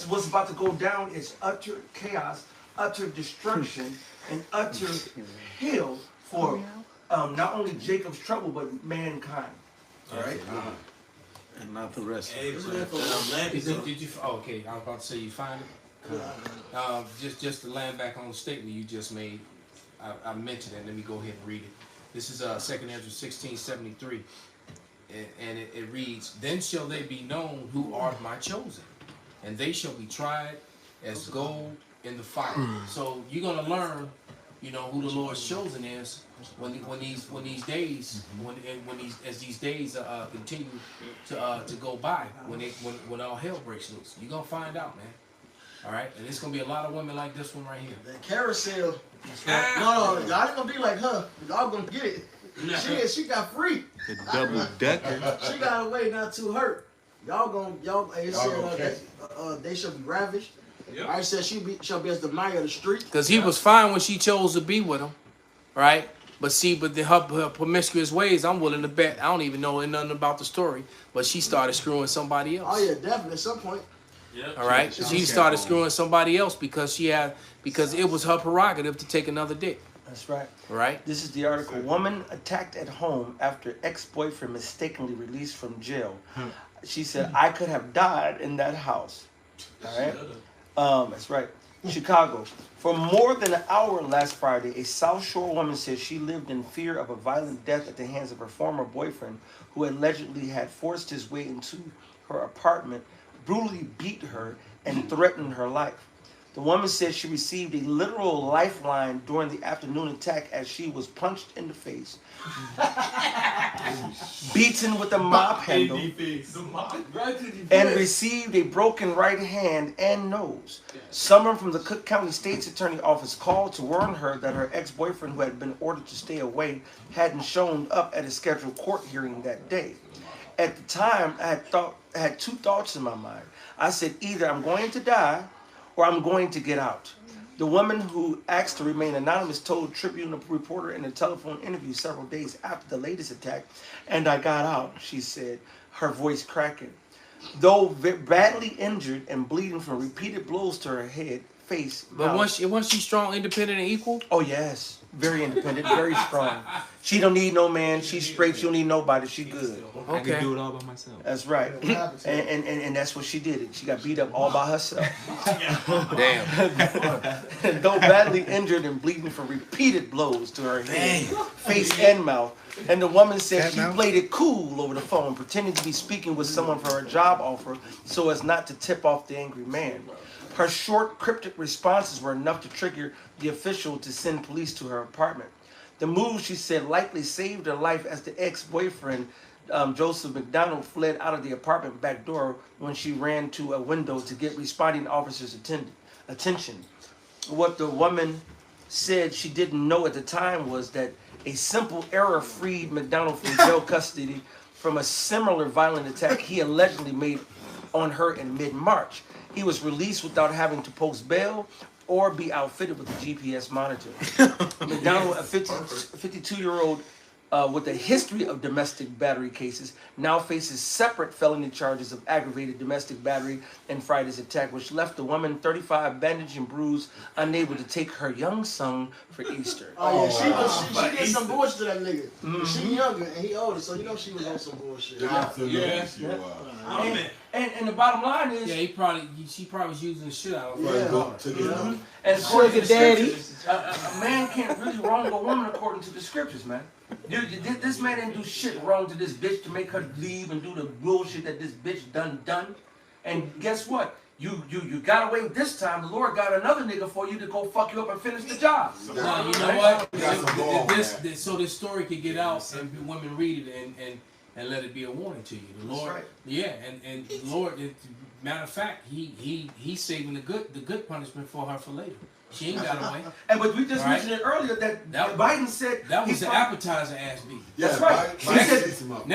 What's about to go down is utter chaos, utter destruction, and utter hell for not only Jacob's trouble, but mankind. All right? And not the rest. Did you? Okay, I was about to say you find it. Just to land back on the statement you just made, I mentioned it. Let me go ahead and read it. This is 2 Ezra 16:73, and it reads, "Then shall they be known who are my chosen, and they shall be tried as gold in the fight. So you're gonna learn, you know, who the Lord's chosen is when these days as these days continue to go by, when all hell breaks loose. You're gonna find out, man. All right, and it's gonna be a lot of women like this one right here. That carousel. No, y'all ain't gonna be like her. Y'all gonna get it. She got free. The double decker. She got away not too hurt. It said they shall be ravished. Yep. I said shall be as the mire of the street. Because he was fine when she chose to be with him, right? But see, her promiscuous ways, I'm willing to bet. I don't even know nothing about the story, but she started screwing somebody else. Oh yeah, definitely at some point. Yep. All right, she started screwing somebody else because it was her prerogative to take another dick. That's right. Right. This is the article. Woman attacked at home after ex-boyfriend mistakenly released from jail. She said, "I could have died in that house." All right. That's right. Chicago. For more than an hour last Friday, a South Shore woman said she lived in fear of a violent death at the hands of her former boyfriend, who allegedly had forced his way into her apartment, brutally beat her, and threatened her life. The woman said she received a literal lifeline during the afternoon attack as she was punched in the face, beaten with a mop handle, and received a broken right hand and nose. Someone from the Cook County State's Attorney Office called to warn her that her ex-boyfriend, who had been ordered to stay away, hadn't shown up at a scheduled court hearing that day. At the time, I had two thoughts in my mind. I said, either I'm going to die or I'm going to get out. The woman, who asked to remain anonymous, told Tribune reporter in a telephone interview several days after the latest attack, "And I got out," she said, her voice cracking. Though badly injured and bleeding from repeated blows to her head, face, but mouth. once she strong, independent, and equal? Oh yes. Very independent, very strong. She don't need no man. She's straight. She don't need nobody. She good. Okay. I can do it all by myself. That's right. And that's what she did. She got beat up all by herself. Damn. Though badly injured and bleeding from repeated blows to her head, face, and mouth. And the woman said she played it cool over the phone, pretending to be speaking with someone for her job offer so as not to tip off the angry man. Her short, cryptic responses were enough to trigger the official to send police to her apartment. The move, she said, likely saved her life as the ex-boyfriend, Joseph McDonald, fled out of the apartment back door when she ran to a window to get responding officers' attention. What the woman said she didn't know at the time was that a simple error freed McDonald from jail custody from a similar violent attack he allegedly made on her in mid-March. He was released without having to post bail or be outfitted with a GPS monitor. McDonald, a 52-year-old with a history of domestic battery cases, now faces separate felony charges of aggravated domestic battery and Friday's attack, which left the woman, 35, bandaged and bruised, unable to take her young son for Easter. Oh yeah, she did some bullshit to that nigga. She younger and he older, so you know she was on some bullshit. And the bottom line is, she probably was using the shit out of her. And according to the scriptures, a man can't really wrong a woman according to the scriptures, man. This man didn't do shit wrong to this bitch to make her leave and do the bullshit that this bitch done. And guess what? You got away this time. The Lord got another nigga for you to go fuck you up and finish the job. Now, you know what? So this story could get out and women read it and let it be a warning to you. The Lord, right. Yeah, and the Lord, matter of fact, he's saving the good punishment for her for later. She ain't got away. And but we just mentioned it earlier that Biden said that was the appetizer ass beat. That's right. Biden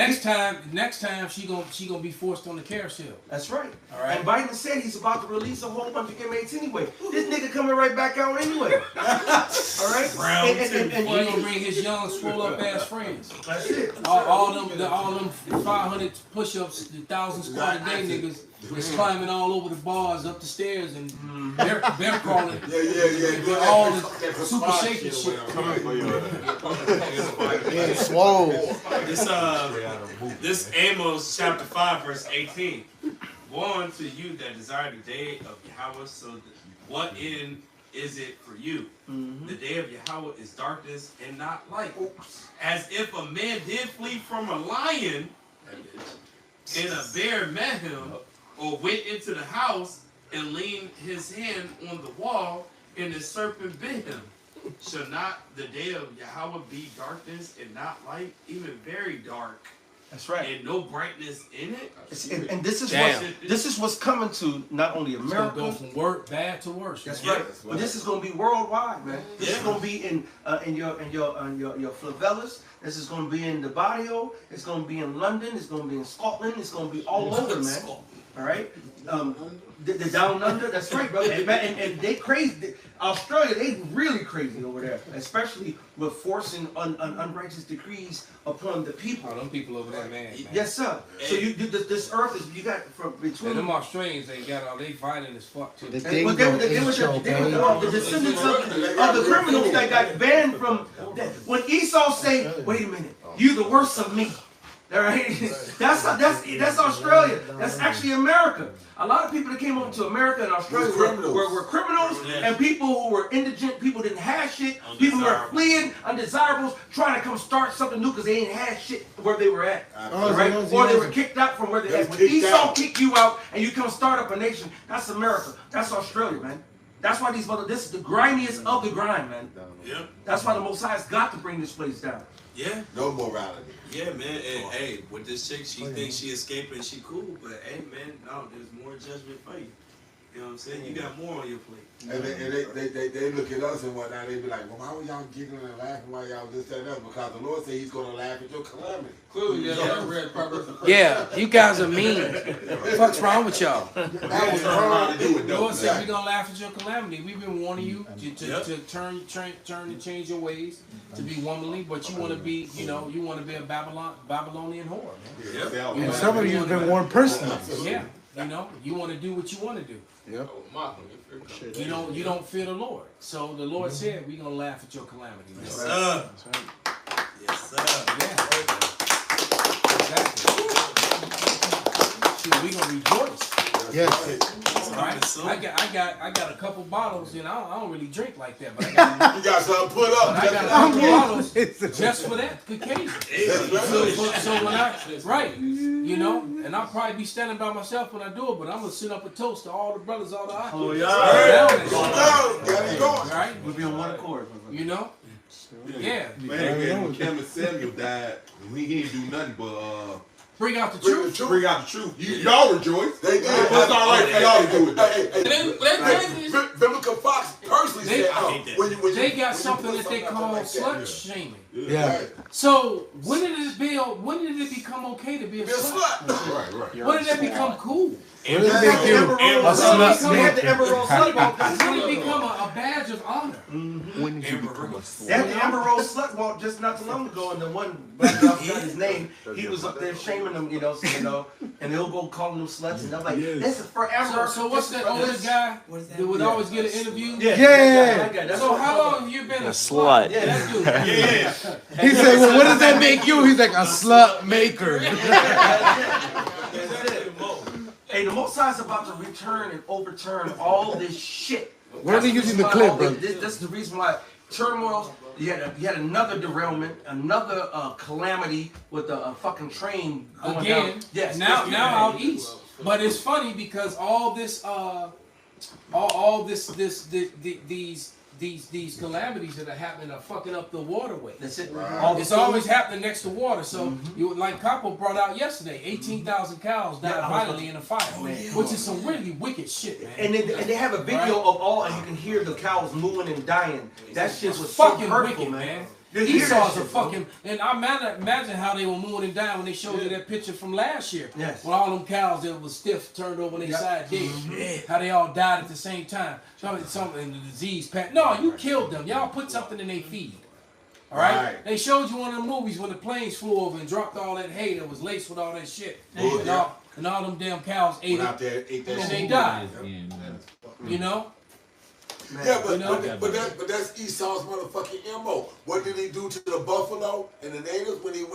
next time she gonna be forced on the carousel. That's right. All right. And Biden said he's about to release a whole bunch of inmates anyway. This nigga coming right back out anyway. All right. And he gonna bring his young swole up ass friends. That's it. All them 500 push-ups, the 1,000 squat a day niggas is climbing all over the bars, up the stairs, and they're crawling. With all the super shaking shit. Yeah, swole. This Amos chapter 5 verse 18. Woe unto you that desire the day of Yahweh, so what end is it for you? The day of Yahweh is darkness and not light. As if a man did flee from a lion and a bear met him, or went into the house and leaned his hand on the wall, and the serpent bit him. Shall not the day of Yahweh be darkness and not light, even very dark? That's right. And no brightness in it. And this is what's coming to not only America. It's gonna go from bad to worse. That's man. right. But this is gonna be worldwide, man. This is gonna be in your favelas. This is gonna be in the barrio. It's gonna be in London. It's gonna be in Scotland. It's gonna be all over, man. All right. The down under. That's right, brother. And they crazy. Australia, they really crazy over there, especially with forcing unrighteous decrees upon the people. Oh, them people over there, man. Yes, sir. So this earth is, you got from between them Australians. They got all they violent as fuck too. They were the descendants of the criminals that got banned from. When Esau say, "Wait a minute, you the worst of me." All right, that's Australia. That's actually America. A lot of people that came over to America and Australia were criminals and people who were indigent, people who didn't have shit, people who were fleeing, undesirables, trying to come start something new because they ain't had shit where they were at, right? Or they were kicked out from where they at. When Esau kicked you out and you come start up a nation, that's America. That's Australia, man. That's why these brothers, this is the grimiest of the grime, man. Yeah. That's why the Most High's got to bring this place down. Yeah. No morality. Yeah, man. And hey, with this chick, she thinks she escaping, she cool, but hey, man, no, there's more judgment for you. You know what I'm saying? You got more on your plate. And they look at us and whatnot, they be like, well, why were y'all giggling and laughing while y'all this, that, and that? Because the Lord said he's going to laugh at your calamity. Clearly, yeah, I read Proverbs. Yeah, you guys are mean. What's wrong with y'all? The Lord said we're gonna laugh at your calamity. We've been warning you to turn and change your ways, to be womanly, but you want to be, you want to be a Babylonian whore, man. Yep. And some of you have been warned personally. Yeah, you want to do what you want to do. Yep. You don't fear the Lord. So the Lord said we're gonna laugh at your calamity. Man. Yes, sir. Yes, sir. Yeah. Exactly. Shoot, we gonna rejoice. Yes. All right. I got a couple bottles, and I don't really drink like that, but I got you got something put up. I got a couple bottles just for that occasion. So when and I'll probably be standing by myself when I do it, but I'm gonna send up a toast to all the brothers, all the Oh yeah. Right? We'll be on one accord. Yeah. Man, when Kevin Samuel died, he didn't do nothing but bring out the truth. Bring out the truth. Y'all rejoice. They did. It's all right for y'all to do it. Vivica Fox personally said, they got something that they call slut shaming. Yeah. So when did it become okay to be a slut? Right. When did it become cool? What does it make you a slut maker? When did it become a badge of honor? When did you become a They had the Amber Rose slut walk just not too long ago, and the one black guy forgot his name. He was up there shaming them, and they'll go calling them sluts, and they're like, "This is for Amber." So what's that older guy that would always get an interview? Yeah. So how long have you been a slut? Yeah, that's good. Yeah. He said, well, what does that make you? He's like, a slut maker. Hey, the Most High is about to return and overturn all this shit. Where are they using the clip, bro? This is the reason why turmoil. You had another derailment, another calamity with a fucking train going again. Down. Yes. Now out east. But it's funny because these calamities that are happening are fucking up the waterway. That's it. Right. It's always happening next to water. So like Capo brought out yesterday, 18,000 cows died violently in a fire, which is some really wicked shit, man. And they have a video of all, and you can hear the cows mooing and dying. That shit was fucking so hurtful, wicked, man. Esau's a fucking, and I imagine how they were mooing and dying when they showed you that picture from last year. Yes. When all them cows that was stiff turned over on their side dead. How they all died at the same time. Something in the disease pack. No, you killed them. Y'all put something in their feed. All right? They showed you one of the movies when the planes flew over and dropped all that hay that was laced with all that shit. And all them damn cows ate it. And they died. Yeah, but that's Esau's motherfucking MO. What did he do to the buffalo and the natives when they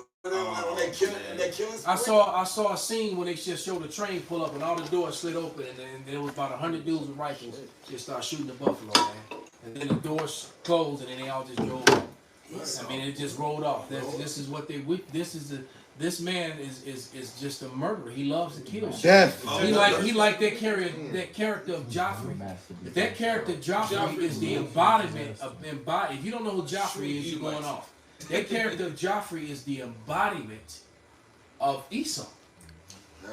killing? I saw a scene when they just showed a train pull up and all the doors slid open and there was about 100 dudes with rifles just start shooting the buffalo, man. And then the doors closed and then they all just drove off. I mean, it just rolled off. This is what this is this man is just a murderer. He loves to kill shit. Death. He like that character of Joffrey. That character Joffrey is the embodiment of If you don't know who Joffrey is, you're going off. That character of Joffrey is the embodiment of Esau.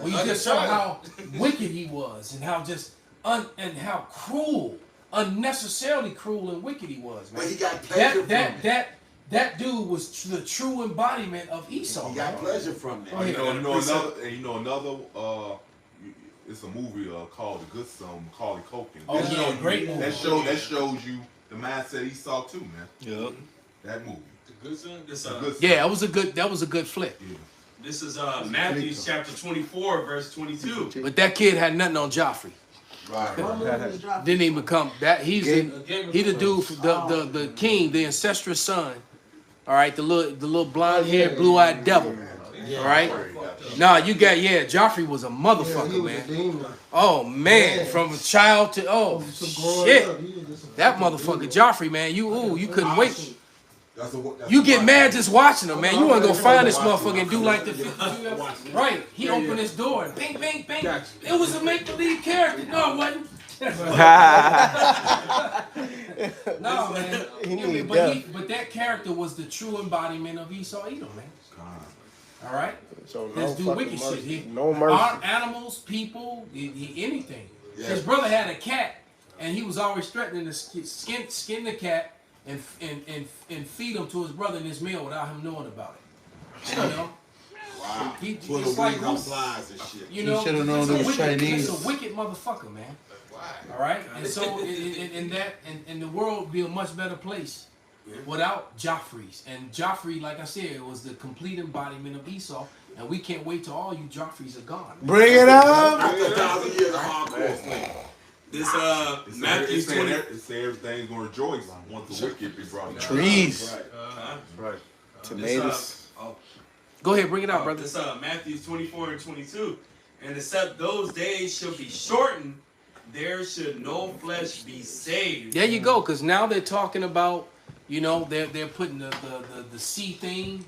When you just saw how wicked he was and how just and how cruel, unnecessarily cruel and wicked he was, man. But he got pleasure from it. That dude was the true embodiment of Esau. He got pleasure from that. You know another. It's a movie called The Good Son, Macaulay Culkin. Oh yeah, great movie. That shows you the mindset Esau too, man. Yep. That movie. The Good Son. This Yeah, that was a good flick. Yeah. This is Matthew chapter 24, verse 22. But that kid had nothing on Joffrey. Right. Didn't even become that. He the dude, the king, the incestuous son. All right, the little blonde haired, blue eyed devil. All right. Nah, you got Joffrey was a motherfucker, man. Oh man, from a child to shit. That motherfucker Joffrey, man. You couldn't wait. You get mad just watching him, man. You want to go find this motherfucker and do like the right. He opened his door and bang, bang, bang. It was a make-believe character. No, it wasn't. No, man. But that character was the true embodiment of Esau Edom, man. All right. So Let's do wicked shit. No mercy. Animals, people, anything. His brother had a cat, and he was always threatening to skin the cat and feed him to his brother in his meal without him knowing about it. You know. Wow. It's like flies and shit. You know, should have known it was Chinese. He's a wicked motherfucker, man. All right, and so in the world would be a much better place without Joffreys. And Joffrey, like I said, was the complete embodiment of Esau. And we can't wait till all you Joffreys are gone. Bring it up. After 1,000 years of hardcore. This Matthew 20. It say everything's gonna rejoice once the wicked be brought down. Trees. Right. Tomatoes. Go ahead, bring it out, brother. This Matthew 24 and 22. And except those days shall be shortened, there should no flesh be saved. There you go, because now they're talking about, they're putting the C thing,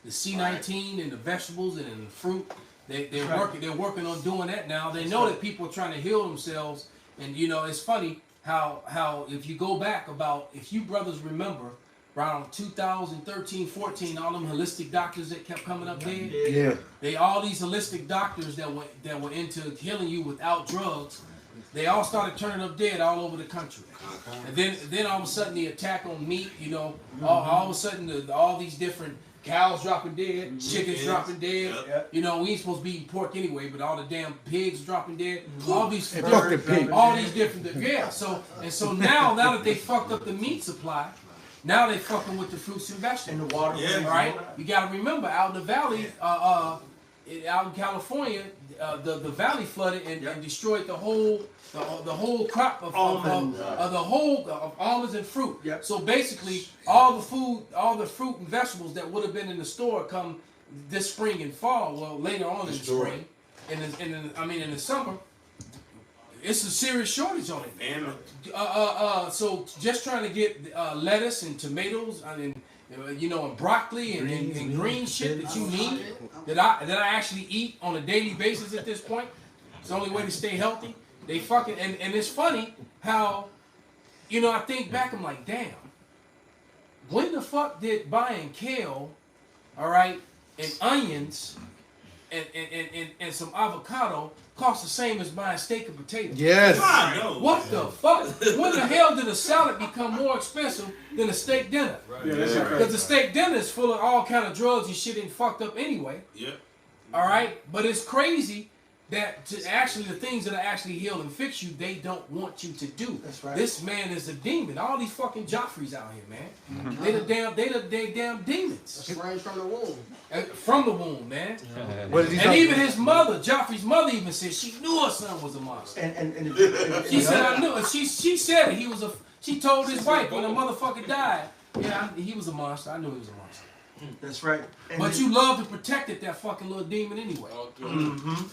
the C19 in the vegetables and in the fruit. They're working on doing that now. They know that people are trying to heal themselves. And it's funny how if you go back if you brothers remember around 2013, 14, all them holistic doctors that kept coming up there. Yeah. All these holistic doctors that were into healing you without drugs. They all started turning up dead all over the country. And then all of a sudden the attack on meat, all of a sudden all these different cows dropping dead, chickens dropping dead. Yep. We ain't supposed to be eating pork anyway, but all the damn pigs dropping dead. All these different So now that they fucked up the meat supply, now they fucking with the fruits and vegetables. And the water. Yeah. Right? You gotta remember out in the valley, out in California, the valley flooded and destroyed the whole crop of almonds and fruit. Yep. So basically, all the fruit and vegetables that would have been in the store come this spring and fall. Well, later on in the spring, in the summer, it's a serious shortage on it. So just trying to get lettuce and tomatoes and broccoli and green shit that you need that I actually eat on a daily basis at this point. It's the only way to stay healthy. They fucking and it's funny how, I think back, I'm like, damn, when the fuck did buying kale, all right, and onions and some avocado cost the same as buying steak and potatoes? Yes. What the fuck? When the hell did a salad become more expensive than a steak dinner? Because the steak dinner is full of all kind of drugs and shit and fucked up anyway. Yep. All right, but it's crazy that the things that actually heal and fix you, they don't want you to do. That's right. This man is a demon. All these fucking Joffreys out here, man. Mm-hmm. They damn demons. Strange from the womb. From the womb, man. Even his mother, Joffrey's mother, even said she knew her son was a monster. And she said, I knew it. She said it. She told his wife when the motherfucker died, he was a monster. I knew he was a monster. That's right. But you love to protect it, that fucking little demon anyway.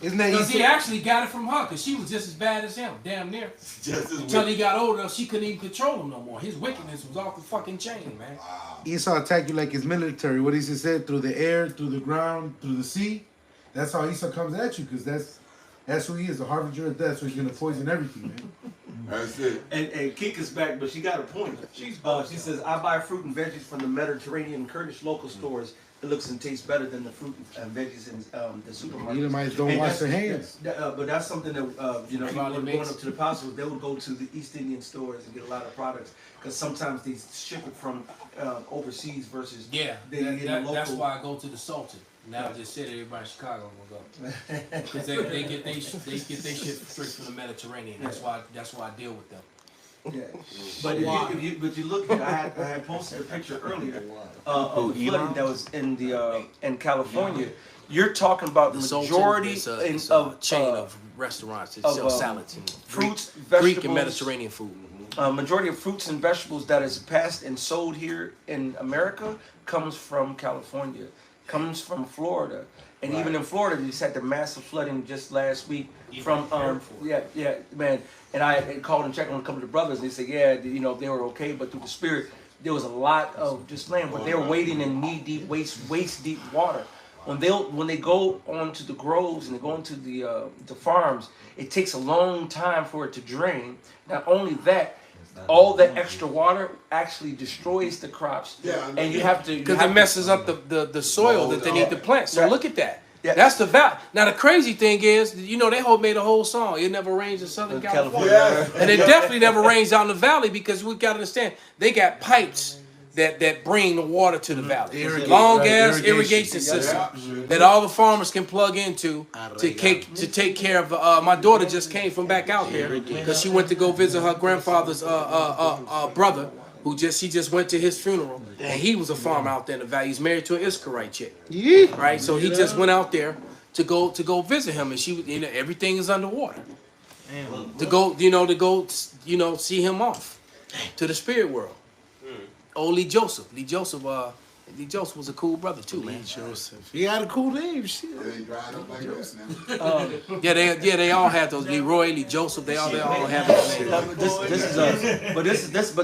Isn't that Because he Esau? actually got it from her, because she was just as bad as him, damn near. Until he got older, she couldn't even control him no more. His wickedness was off the fucking chain, man. Esau attacked you like his military. What he said, through the air, through the ground, through the sea. That's how Esau comes at you, because that's who he is, the harbinger of death. So he's gonna poison everything, man. That's it. And Kika's back, but she got a point. She says, I buy fruit and veggies from the Mediterranean Kurdish local stores. It looks and tastes better than the fruit and veggies in the supermarket. Edomites don't wash their hands. But that's something that, you know, people going up to the apostles, they would go to the East Indian stores and get a lot of products. Because sometimes they ship it from overseas versus that's why I go to the Sultan. Now I just said everybody in Chicago will go because they get they shit straight from the Mediterranean. That's why I deal with them. Yeah, but if you look, I had posted a picture earlier of the flooding that was in California. You're talking about the majority of chain of restaurants that sell salads and fruits, Greek and Mediterranean food. Majority of fruits and vegetables that is passed and sold here in America comes from California, comes from Florida, and even in Florida, we just had the massive flooding just last week from man. And I called and checked on a couple of the brothers, and they said, yeah, you know, they were okay, but through the Spirit, there was a lot of just land where they were wading in knee-deep, waist-deep water. When they go onto the groves and they go into the farms, it takes a long time for it to drain. Not only that, all that extra water actually destroys the crops, and you have to because it messes up the soil that they need to plant. So look at that. Yeah. That's the value. Now the crazy thing is, you know, they made a whole song. It never rains in Southern California, and it definitely never rains out in the valley because we got to understand they got pipes that bring the water to the valley. Long ass irrigation system that all the farmers can plug into to take care of. My daughter just came from back out there because she went to go visit her grandfather's brother. She just went to his funeral, and he was a farmer out there in the valley. He's married to an Iscarite chick, right? So he just went out there to go visit him, and everything is underwater. To go see him off to the spirit world. Old Lee Joseph. Lee Joseph was a cool brother too, man. Joseph. He had a cool name. Shit. They all had those. Leroy, Lee Joseph. They all have those names.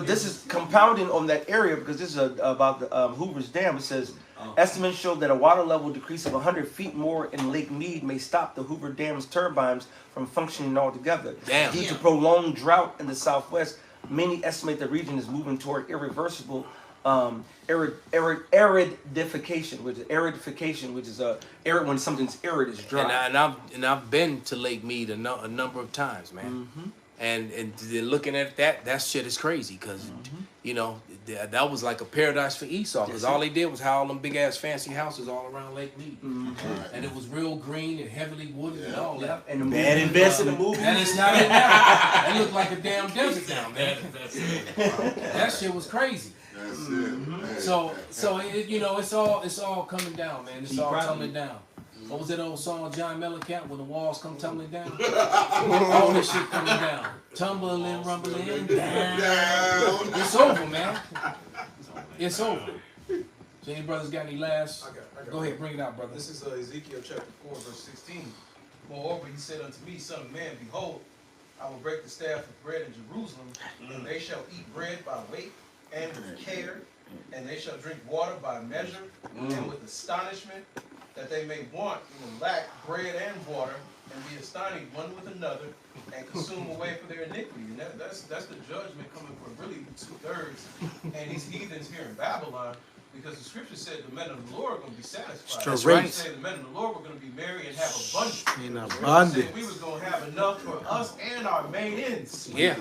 This is compounding on that area because this is about the Hoover's Dam. It says estimates show that a water level decrease of 100 feet more in Lake Mead may stop the Hoover Dam's turbines from functioning altogether. Damn. Due to prolonged drought in the Southwest, many estimate the region is moving toward irreversible aridification, which is arid when something's arid is dry. And I've been to Lake Mead a number of times, man. And looking at that shit is crazy because you know that was like a paradise for Esau because all they did was have all them big ass fancy houses all around Lake Mead, and it was real green and heavily wooded and all that. And the man invested in the movie, and it's not in there. It looked like a damn desert down there. That shit was crazy. So it's all coming down, man. It's all tumbling down. What was that old song of John Mellencamp when the walls come tumbling down? All this shit coming down. Tumbling, rumbling down. It's over, man. It's over. So any brothers got any last? Go ahead, bring it out, brother. This is Ezekiel chapter 4, verse 16. Moreover, he said unto me, Son of man, behold, I will break the staff of bread in Jerusalem, and they shall eat bread by weight and with care, and they shall drink water by measure, and with astonishment, that they may want and lack bread and water, and be astonished one with another, and consume away for their iniquity. And that's the judgment coming from really 2/3 and these heathens here in Babylon, because the scripture said the men of the Lord are going to be satisfied. That's right. It said the men of the Lord were going to be merry and have abundance. In abundance. We was going to have enough for us and our main ends. Yeah,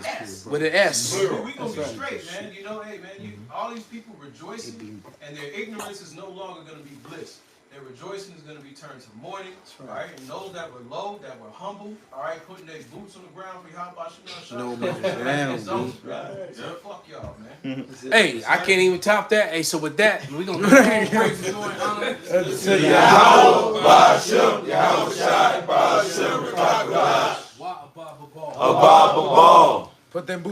with an S. We going to be straight, man. You know, hey, man, all these people rejoicing, and their ignorance is no longer going to be bliss. Their rejoicing is going to be turned to mourning, all right? And those that were low, that were humble, all right, putting their boots on the ground, no man, so fuck y'all, man. Hey, I can't even top that. Hey, so with that, we're going to praise glory and honor to Yahweh, Ba'ashem, Yahweh Shai, Ba'ashem, Ball. Put them boots